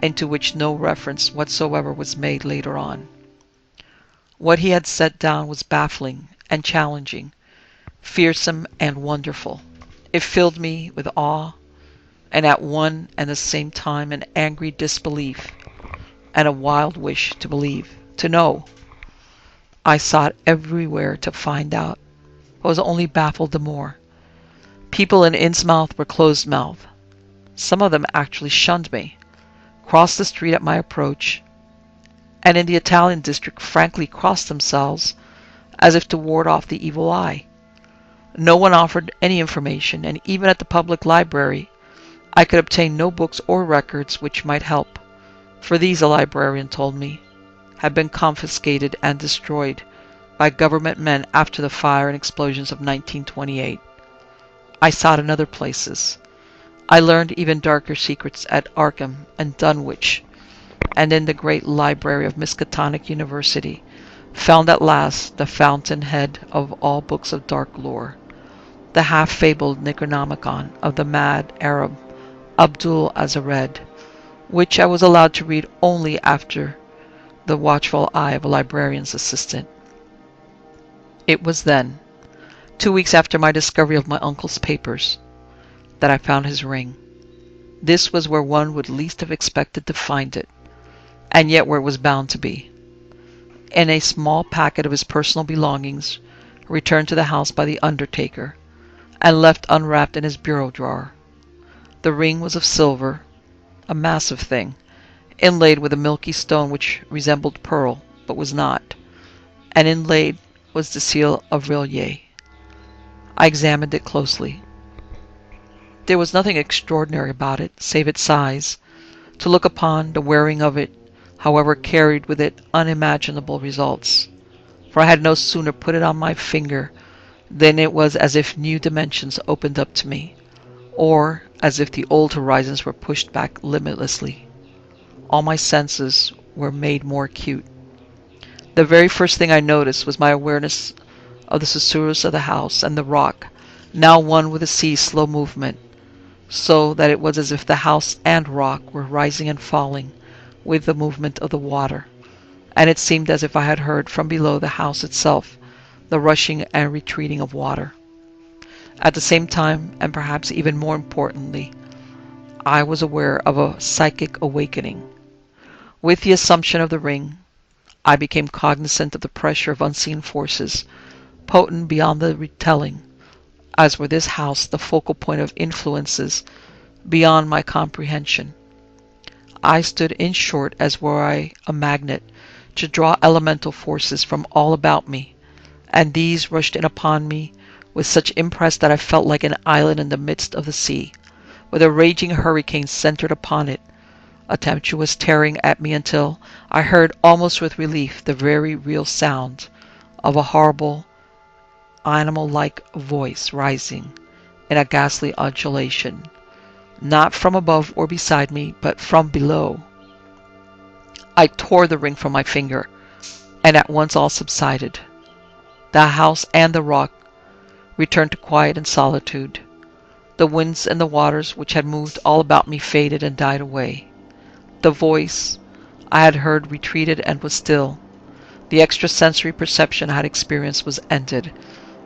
and to which no reference whatsoever was made later on. What he had set down was baffling and challenging, fearsome and wonderful. It filled me with awe, and at one and the same time an angry disbelief and a wild wish to believe, to know. I sought everywhere to find out, but was only baffled the more. People in Innsmouth were closed-mouthed. Some of them actually shunned me, crossed the street at my approach, and in the Italian district frankly crossed themselves as if to ward off the evil eye. No one offered any information, and even at the public library I could obtain no books or records which might help, for these, a librarian told me, had been confiscated and destroyed by government men after the fire and explosions of 1928. I sought in other places. I learned even darker secrets at Arkham and Dunwich, and in the great library of Miskatonic University found at last the fountainhead of all books of dark lore, the half-fabled Necronomicon of the mad Arab Abdul Azared, which I was allowed to read only after the watchful eye of a librarian's assistant. It was then, 2 weeks after my discovery of my uncle's papers, that I found his ring. This was where one would least have expected to find it, and yet where it was bound to be. In a small packet of his personal belongings, returned to the house by the undertaker, and left unwrapped in his bureau drawer. The ring was of silver, a massive thing, inlaid with a milky stone which resembled pearl, but was not, and inlaid was the seal of Rillier. I examined it closely. There was nothing extraordinary about it, save its size. To look upon, the wearing of it, however, carried with it unimaginable results, for I had no sooner put it on my finger than it was as if new dimensions opened up to me, or as if the old horizons were pushed back limitlessly. All my senses were made more acute. The very first thing I noticed was my awareness of the susurrus of the house and the rock, now one with the sea's slow movement, so that it was as if the house and rock were rising and falling with the movement of the water, and it seemed as if I had heard from below the house itself the rushing and retreating of water. At the same time, and perhaps even more importantly, I was aware of a psychic awakening. With the assumption of the ring, I became cognizant of the pressure of unseen forces, potent beyond the retelling, as were this house the focal point of influences beyond my comprehension. I stood, in short, as were I a magnet, to draw elemental forces from all about me, and these rushed in upon me with such impress that I felt like an island in the midst of the sea, with a raging hurricane centered upon it, a tempestuous tearing at me until I heard almost with relief the very real sound of a horrible, animal-like voice rising in a ghastly undulation, not from above or beside me, but from below. I tore the ring from my finger, and at once all subsided. The house and the rock returned to quiet and solitude. The winds and the waters which had moved all about me faded and died away. The voice I had heard retreated and was still. The extrasensory perception I had experienced was ended,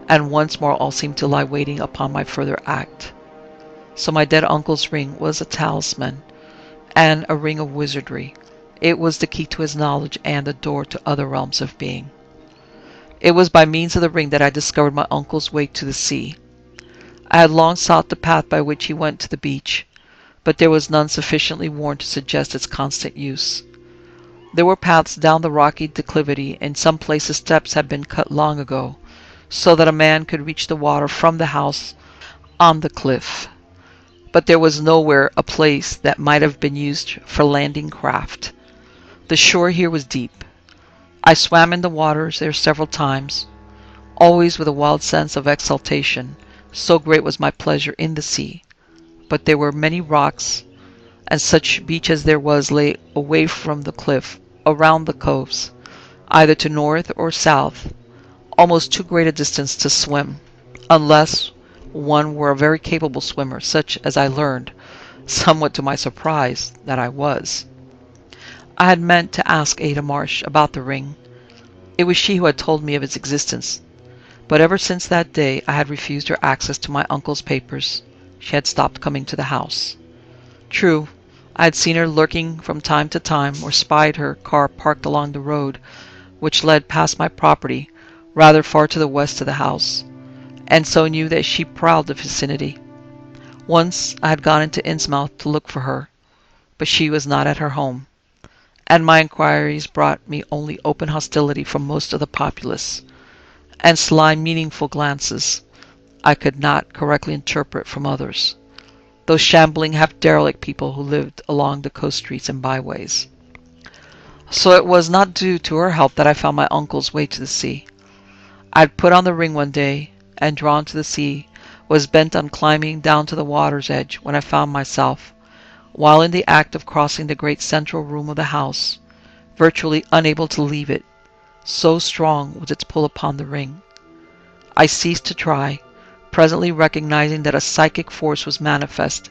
and once more all seemed to lie waiting upon my further act. So my dead uncle's ring was a talisman, and a ring of wizardry. It was the key to his knowledge and the door to other realms of being. It was by means of the ring that I discovered my uncle's way to the sea. I had long sought the path by which he went to the beach, but there was none sufficiently worn to suggest its constant use. There were paths down the rocky declivity. In some places steps had been cut long ago, so that a man could reach the water from the house on the cliff. But there was nowhere a place that might have been used for landing craft. The shore here was deep. I swam in the waters there several times, always with a wild sense of exultation, so great was my pleasure in the sea. But there were many rocks, and such beach as there was lay away from the cliff, around the coves, either to north or south, almost too great a distance to swim, unless one were a very capable swimmer, such as I learned, somewhat to my surprise, that I was. I had meant to ask Aida Marsh about the ring, It was she who had told me of its existence, but ever since that day I had refused her access to my uncle's papers. She had stopped coming to the house. True, I had seen her lurking from time to time, or spied her car parked along the road which led past my property, rather far to the west of the house, and so knew that she prowled the vicinity. Once I had gone into Innsmouth to look for her, but she was not at her home, and my inquiries brought me only open hostility from most of the populace, and sly meaningful glances I could not correctly interpret from others, those shambling half-derelict people who lived along the coast streets and byways. So it was not due to her help that I found my uncle's way to the sea. I had put on the ring one day, and drawn to the sea, was bent on climbing down to the water's edge, when I found myself, while in the act of crossing the great central room of the house, virtually unable to leave it, so strong was its pull upon the ring. I ceased to try, presently recognizing that a psychic force was manifest,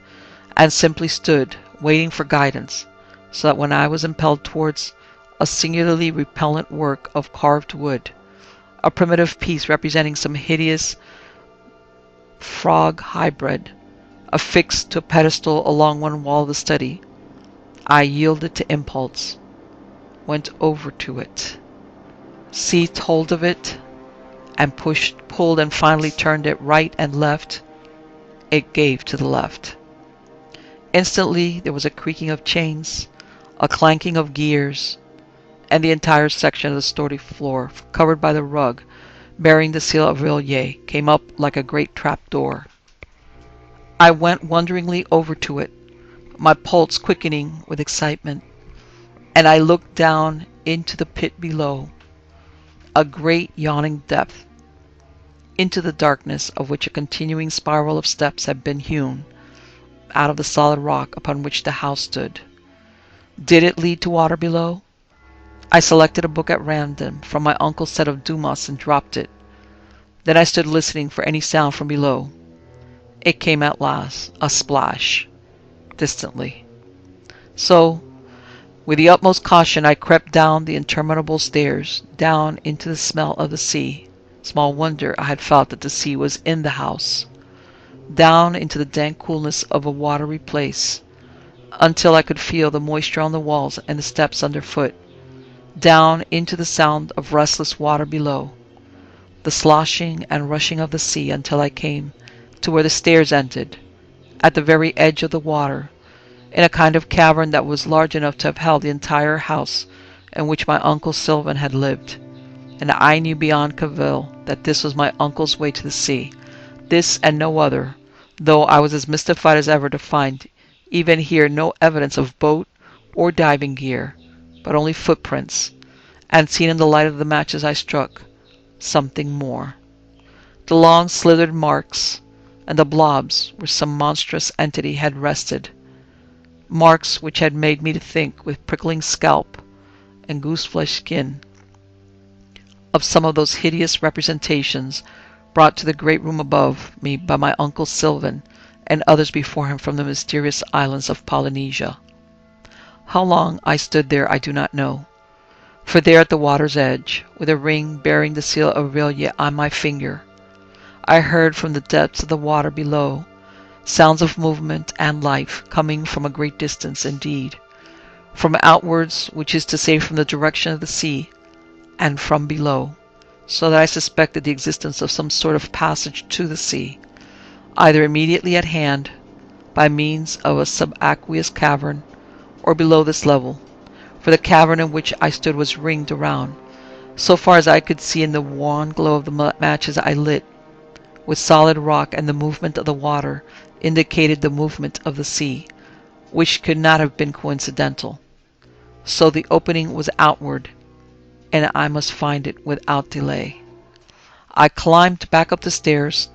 and simply stood, waiting for guidance, so that when I was impelled towards a singularly repellent work of carved wood, a primitive piece representing some hideous frog hybrid, affixed to a pedestal along one wall of the study, I yielded to impulse, went over to it, seized hold of it, and pushed, pulled, and finally turned it right and left. It gave to the left. Instantly there was a creaking of chains, a clanking of gears, and the entire section of the sturdy floor, covered by the rug bearing the seal of Reef, came up like a great trap-door. I went wonderingly over to it, my pulse quickening with excitement, and I looked down into the pit below, a great yawning depth, into the darkness of which a continuing spiral of steps had been hewn out of the solid rock upon which the house stood. Did it lead to water below? I selected a book at random from my uncle's set of Dumas and dropped it. Then I stood listening for any sound from below. It came at last, a splash, distantly. So, with the utmost caution, I crept down the interminable stairs, down into the smell of the sea. Small wonder I had felt that the sea was in the house. Down into the dank coolness of a watery place, until I could feel the moisture on the walls and the steps underfoot. Down into the sound of restless water below, the sloshing and rushing of the sea, until I came to where the stairs ended, at the very edge of the water, in a kind of cavern that was large enough to have held the entire house in which my Uncle Sylvan had lived. And I knew beyond cavil that this was my uncle's way to the sea, this and no other, though I was as mystified as ever to find even here no evidence of boat or diving gear, but only footprints, and seen in the light of the matches I struck, something more. The long slithered marks, and the blobs where some monstrous entity had rested, marks which had made me to think, with prickling scalp and goose-flesh skin, of some of those hideous representations brought to the great room above me by my Uncle Sylvan and others before him from the mysterious islands of Polynesia. How long I stood there I do not know, for there at the water's edge, with a ring bearing the seal of Reef on my finger, I heard from the depths of the water below sounds of movement and life, coming from a great distance indeed, from outwards, which is to say from the direction of the sea, and from below, so that I suspected the existence of some sort of passage to the sea, either immediately at hand, by means of a subaqueous cavern, or below this level, for the cavern in which I stood was ringed around, so far as I could see in the wan glow of the matches I lit, with solid rock, and the movement of the water indicated the movement of the sea, which could not have been coincidental. So the opening was outward, and I must find it without delay. I climbed back up the stairs,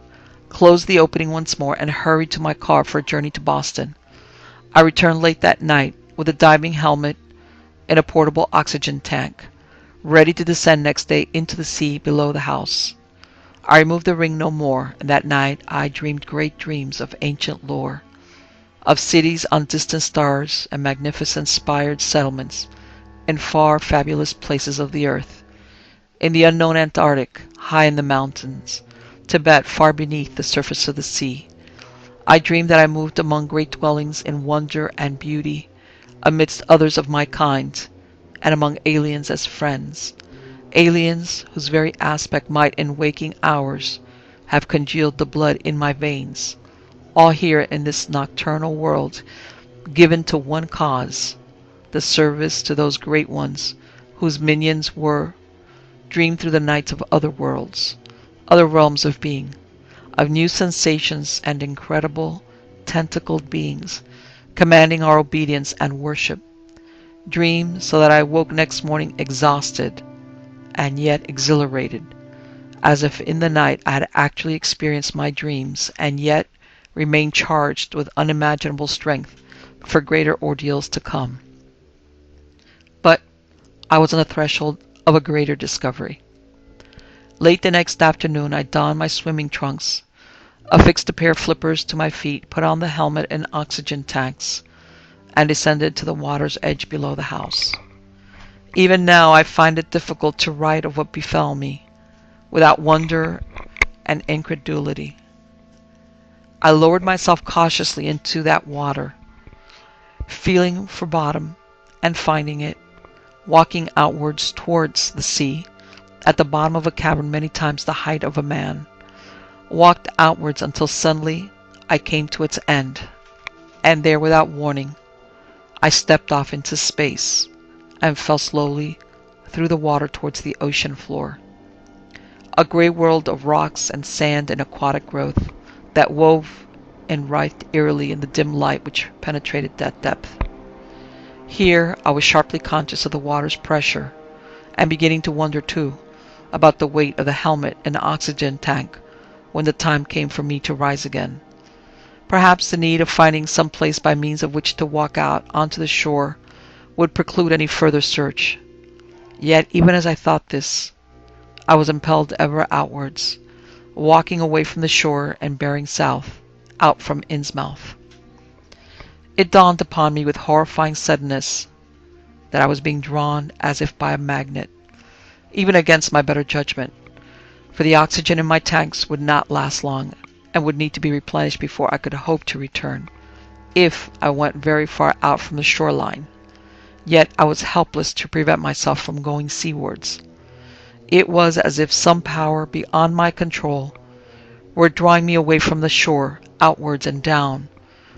closed the opening once more, and hurried to my car for a journey to Boston. I returned late that night with a diving helmet and a portable oxygen tank, ready to descend next day into the sea below the house. I removed the ring no more, and that night I dreamed great dreams of ancient lore, of cities on distant stars and magnificent spired settlements in far fabulous places of the earth, in the unknown Antarctic, high in the mountains, Tibet far beneath the surface of the sea. I dreamed that I moved among great dwellings in wonder and beauty, amidst others of my kind, and among aliens as friends, aliens whose very aspect might in waking hours have congealed the blood in my veins, all here in this nocturnal world, given to one cause, the service to those great ones whose minions were, dreamed through the nights of other worlds, other realms of being, of new sensations and incredible tentacled beings, commanding our obedience and worship. Dreamed so that I woke next morning exhausted and yet exhilarated, as if in the night I had actually experienced my dreams and yet remained charged with unimaginable strength for greater ordeals to come. But I was on the threshold of a greater discovery. Late the next afternoon I donned my swimming trunks, affixed a pair of flippers to my feet, put on the helmet and oxygen tanks, and descended to the water's edge below the house. Even now I find it difficult to write of what befell me, without wonder and incredulity. I lowered myself cautiously into that water, feeling for bottom and finding it, walking outwards towards the sea, at the bottom of a cavern many times the height of a man, walked outwards until suddenly I came to its end, and there without warning I stepped off into space and fell slowly through the water towards the ocean floor. A grey world of rocks and sand and aquatic growth that wove and writhed eerily in the dim light which penetrated that depth. Here I was sharply conscious of the water's pressure, and beginning to wonder too about the weight of the helmet and oxygen tank when the time came for me to rise again. Perhaps the need of finding some place by means of which to walk out onto the shore would preclude any further search. Yet even as I thought this, I was impelled ever outwards, walking away from the shore and bearing south, out from Innsmouth. It dawned upon me with horrifying suddenness that I was being drawn as if by a magnet, even against my better judgment, for the oxygen in my tanks would not last long and would need to be replenished before I could hope to return, if I went very far out from the shoreline. Yet I was helpless to prevent myself from going seawards. It was as if some power beyond my control were drawing me away from the shore, outwards and down,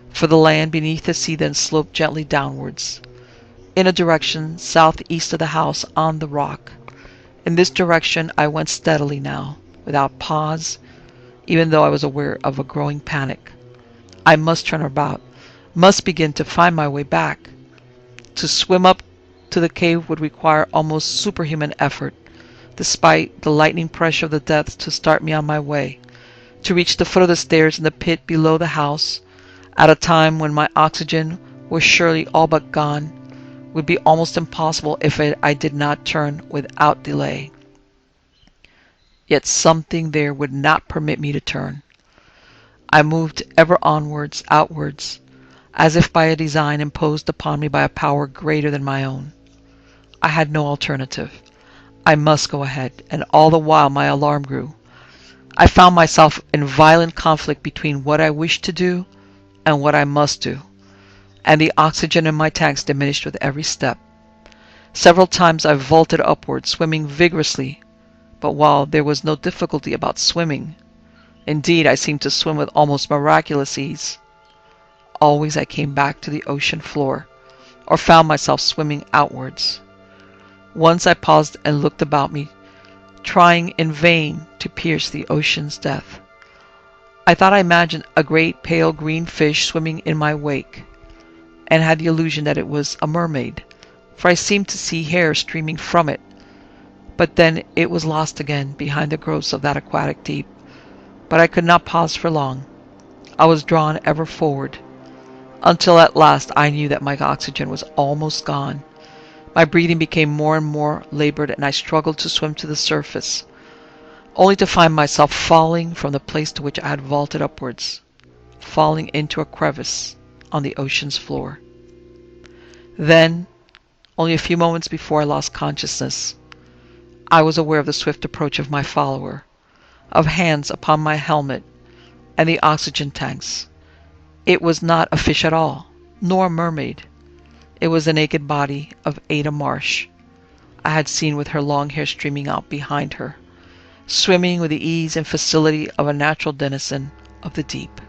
for the land beneath the sea then sloped gently downwards, in a direction southeast of the house on the rock. In this direction I went steadily now, without pause, even though I was aware of a growing panic. I must turn about, must begin to find my way back. To swim up to the cave would require almost superhuman effort, despite the lightning pressure of the depths to start me on my way. To reach the foot of the stairs in the pit below the house, at a time when my oxygen was surely all but gone, would be almost impossible if I did not turn without delay. Yet something there would not permit me to turn. I moved ever onwards, outwards, as if by a design imposed upon me by a power greater than my own. I had no alternative. I must go ahead, and all the while my alarm grew. I found myself in violent conflict between what I wished to do and what I must do, and the oxygen in my tanks diminished with every step. Several times I vaulted upward, swimming vigorously, but while there was no difficulty about swimming, indeed I seemed to swim with almost miraculous ease, always I came back to the ocean floor, or found myself swimming outwards. Once I paused and looked about me, trying in vain to pierce the ocean's depth. I thought I imagined a great pale green fish swimming in my wake, and had the illusion that it was a mermaid, for I seemed to see hair streaming from it. But then it was lost again behind the growths of that aquatic deep. But I could not pause for long. I was drawn ever forward, until at last I knew that my oxygen was almost gone. My breathing became more and more labored, and I struggled to swim to the surface, only to find myself falling from the place to which I had vaulted upwards, falling into a crevice on the ocean's floor. Then, only a few moments before I lost consciousness, I was aware of the swift approach of my follower, of hands upon my helmet and the oxygen tanks. It was not a fish at all, nor a mermaid. It was the naked body of Aida Marsh I had seen, with her long hair streaming out behind her, swimming with the ease and facility of a natural denizen of the deep.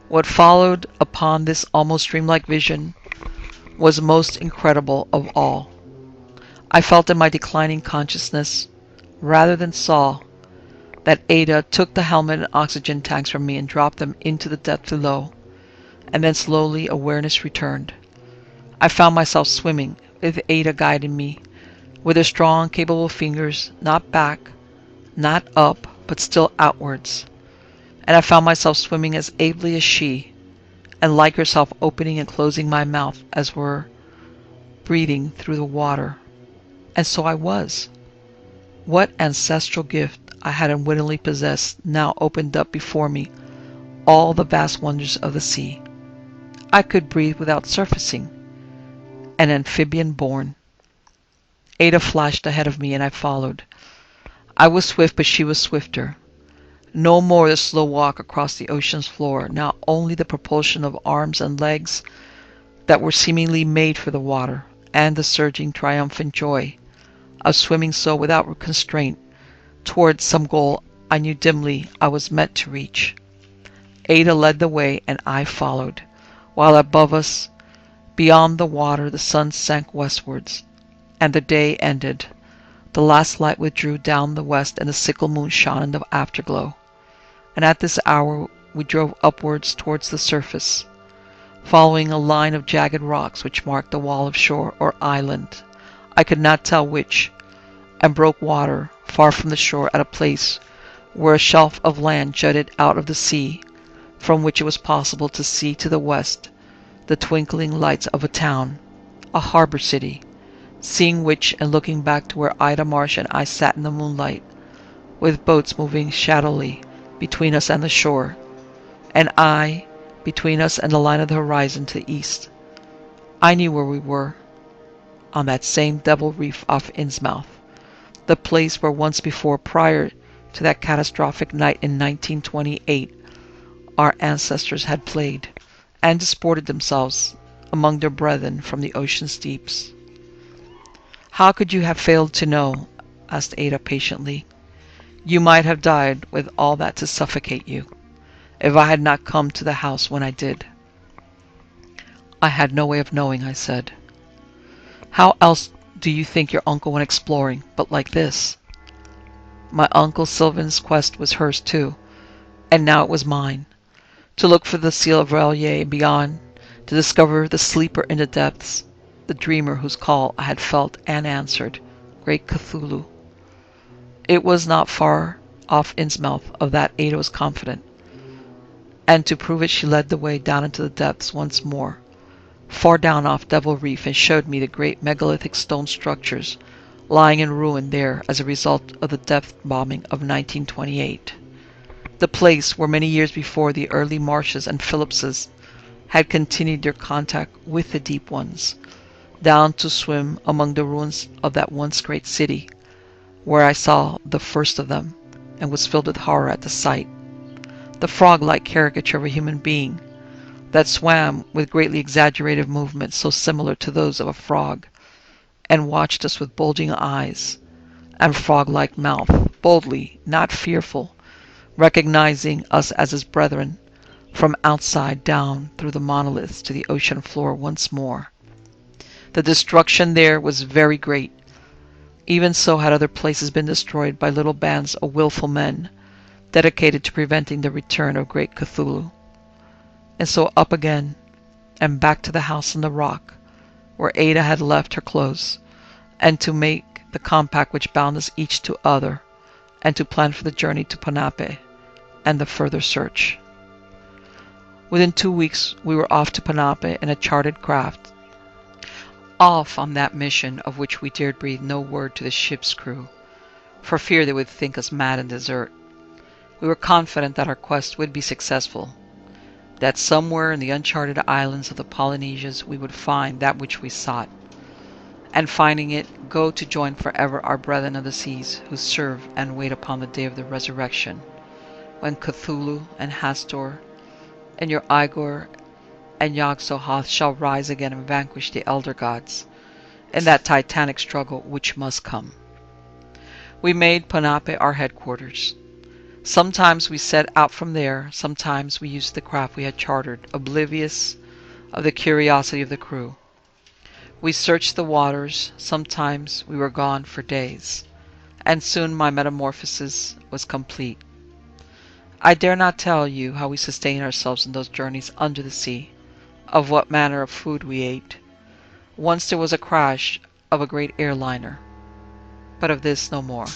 What followed upon this almost dreamlike vision was most incredible of all. I felt in my declining consciousness, rather than saw, that Aida took the helmet and oxygen tanks from me and dropped them into the depth below, and then slowly awareness returned. I found myself swimming, with Aida guiding me, with her strong, capable fingers, not back, not up, but still outwards. And I found myself swimming as ably as she, and like herself opening and closing my mouth as were breathing through the water. And so I was. What ancestral gift I had unwittingly possessed now opened up before me all the vast wonders of the sea. I could breathe without surfacing. An amphibian born. Aida flashed ahead of me and I followed. I was swift, but she was swifter. No more the slow walk across the ocean's floor, now only the propulsion of arms and legs that were seemingly made for the water, and the surging, triumphant joy of swimming so without constraint towards some goal I knew dimly I was meant to reach. Aida led the way and I followed, while above us, beyond the water, the sun sank westwards, and the day ended. The last light withdrew down the west, and the sickle moon shone in the afterglow. And at this hour we drove upwards towards the surface, following a line of jagged rocks which marked the wall of shore or island, I could not tell which, and broke water far from the shore at a place where a shelf of land jutted out of the sea, from which it was possible to see to the west the twinkling lights of a town, a harbour city, seeing which and looking back to where Aida Marsh and I sat in the moonlight, with boats moving shadowily between us and the shore, and I between us and the line of the horizon to the east. I knew where we were, on that same Devil Reef off Innsmouth, the place where once before, prior to that catastrophic night in 1928, our ancestors had played and disported themselves among their brethren from the ocean's deeps. "How could you have failed to know?" asked Aida patiently. "You might have died with all that to suffocate you, if I had not come to the house when I did." "I had no way of knowing," I said. "How else do you think your uncle went exploring, but like this?" My uncle Sylvan's quest was hers too, and now it was mine. To look for the seal of Relier and beyond, to discover the sleeper in the depths, the dreamer whose call I had felt and answered, great Cthulhu. It was not far off Innsmouth, of that Aida was confident, and to prove it she led the way down into the depths once more, far down off Devil Reef, and showed me the great megalithic stone structures lying in ruin there as a result of the death bombing of 1928. The place where many years before the early Marshes and Phillipses had continued their contact with the deep ones, down to swim among the ruins of that once great city, where I saw the first of them, and was filled with horror at the sight. The frog-like caricature of a human being, that swam with greatly exaggerated movements so similar to those of a frog, and watched us with bulging eyes and frog-like mouth, boldly, not fearful, recognizing us as his brethren, from outside down through the monoliths to the ocean floor once more. The destruction there was very great. Even so had other places been destroyed by little bands of willful men, dedicated to preventing the return of great Cthulhu. And so up again, and back to the house on the rock, where Aida had left her clothes, and to make the compact which bound us each to other, and to plan for the journey to Ponape, and the further search. Within 2 weeks we were off to Ponape in a chartered craft, off on that mission of which we dared breathe no word to the ship's crew, for fear they would think us mad and desert. We were confident that our quest would be successful, that somewhere in the uncharted islands of the Polynesias we would find that which we sought, and finding it, go to join forever our brethren of the seas, who serve and wait upon the day of the resurrection, when Cthulhu and Hastur and your Igor and Yog-Sothoth shall rise again and vanquish the elder gods in that titanic struggle which must come. We made Ponape our headquarters. Sometimes we set out from there, sometimes we used the craft we had chartered, oblivious of the curiosity of the crew. We searched the waters, sometimes we were gone for days, and soon my metamorphosis was complete. I dare not tell you how we sustained ourselves in those journeys under the sea, of what manner of food we ate. Once there was a crash of a great airliner, but of this no more.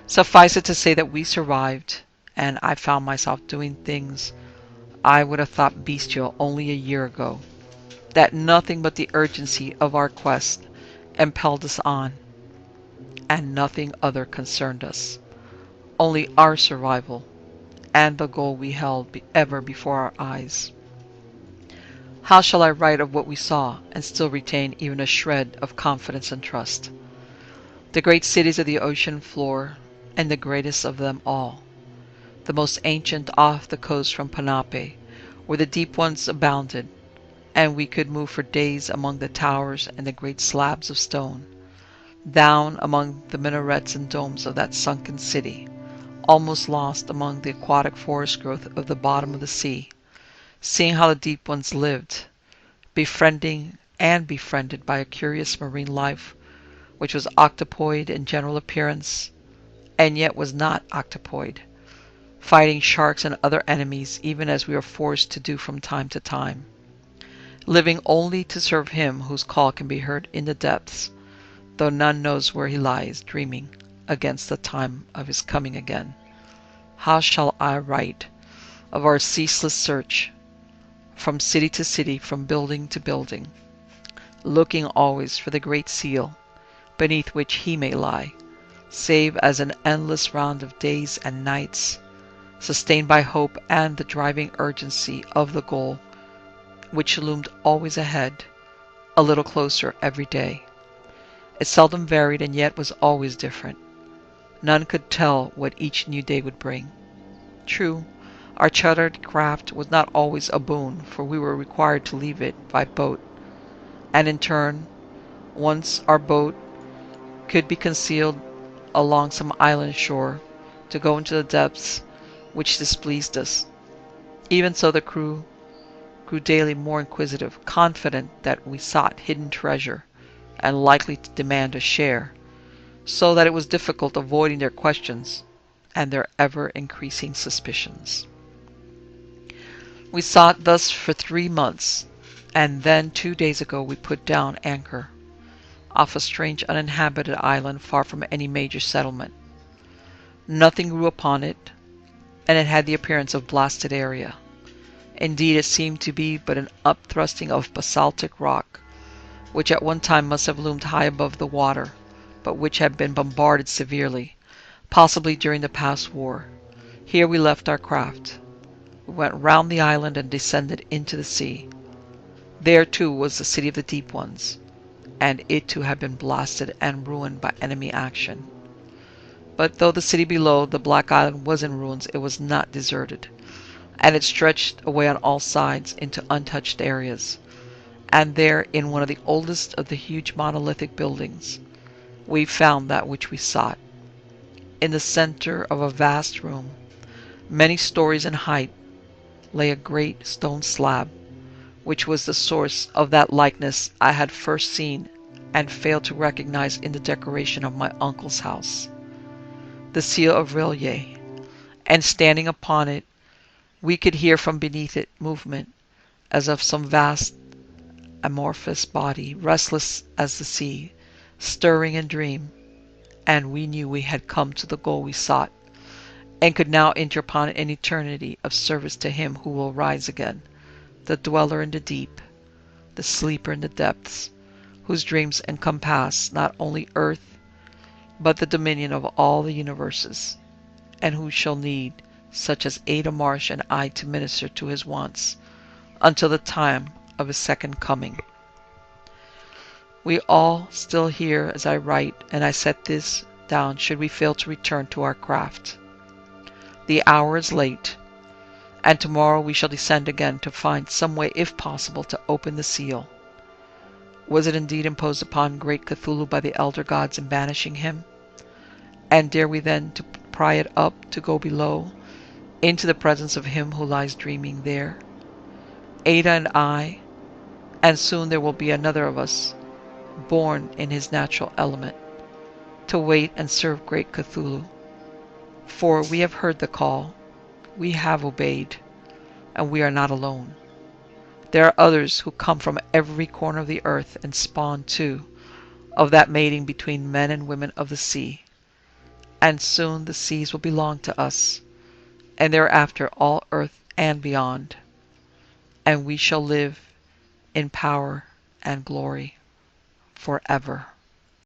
Suffice it to say that we survived, and I found myself doing things I would have thought bestial only a year ago, that nothing but the urgency of our quest impelled us on, and nothing other concerned us, only our survival, and the goal we held ever before our eyes. How shall I write of what we saw, and still retain even a shred of confidence and trust? The great cities of the ocean floor, and the greatest of them all, the most ancient off the coast from Ponape, where the deep ones abounded, and we could move for days among the towers and the great slabs of stone, down among the minarets and domes of that sunken city, almost lost among the aquatic forest growth of the bottom of the sea, seeing how the deep ones lived, befriending and befriended by a curious marine life which was octopoid in general appearance, and yet was not octopoid, fighting sharks and other enemies even as we are forced to do from time to time, living only to serve him whose call can be heard in the depths, though none knows where he lies, dreaming against the time of his coming again. How shall I write of our ceaseless search, from city to city, from building to building, looking always for the great seal, beneath which he may lie, save as an endless round of days and nights, sustained by hope and the driving urgency of the goal, which loomed always ahead, a little closer every day. It seldom varied, and yet was always different. None could tell what each new day would bring. True, our chartered craft was not always a boon, for we were required to leave it by boat, and in turn, once our boat could be concealed along some island shore, to go into the depths which displeased us. Even so the crew grew daily more inquisitive, confident that we sought hidden treasure, and likely to demand a share, so that it was difficult avoiding their questions and their ever-increasing suspicions. We sought thus for 3 months, and then 2 days ago we put down anchor off a strange uninhabited island far from any major settlement. Nothing grew upon it, and it had the appearance of blasted area. Indeed, it seemed to be but an upthrusting of basaltic rock, which at one time must have loomed high above the water, but which had been bombarded severely, possibly during the past war. Here we left our craft. We went round the island and descended into the sea. There too was the city of the deep ones, and it too had been blasted and ruined by enemy action. But though the city below, the Black Island, was in ruins, it was not deserted, and it stretched away on all sides into untouched areas. And there, in one of the oldest of the huge monolithic buildings, we found that which we sought. In the center of a vast room, many stories in height, lay a great stone slab, which was the source of that likeness I had first seen and failed to recognize in the decoration of my uncle's house, the seal of Rillier, and standing upon it, we could hear from beneath it movement as of some vast amorphous body, restless as the sea, stirring in dream, and we knew we had come to the goal we sought, and could now enter upon an eternity of service to him who will rise again, the dweller in the deep, the sleeper in the depths, whose dreams encompass not only earth, but the dominion of all the universes, and who shall need such as Aida Marsh and I to minister to his wants until the time of his second coming. We all still here as I write, and I set this down should we fail to return to our craft. The hour is late, and tomorrow we shall descend again to find some way, if possible, to open the seal. Was it indeed imposed upon great Cthulhu by the elder gods in banishing him? And dare we then to pry it up, to go below, into the presence of him who lies dreaming there? Ada and I, and soon there will be another of us, born in his natural element, to wait and serve great Cthulhu. For we have heard the call, we have obeyed, and we are not alone. There are others who come from every corner of the earth and spawn too of that mating between men and women of the sea. And soon the seas will belong to us, and thereafter all earth and beyond. And we shall live in power and glory forever.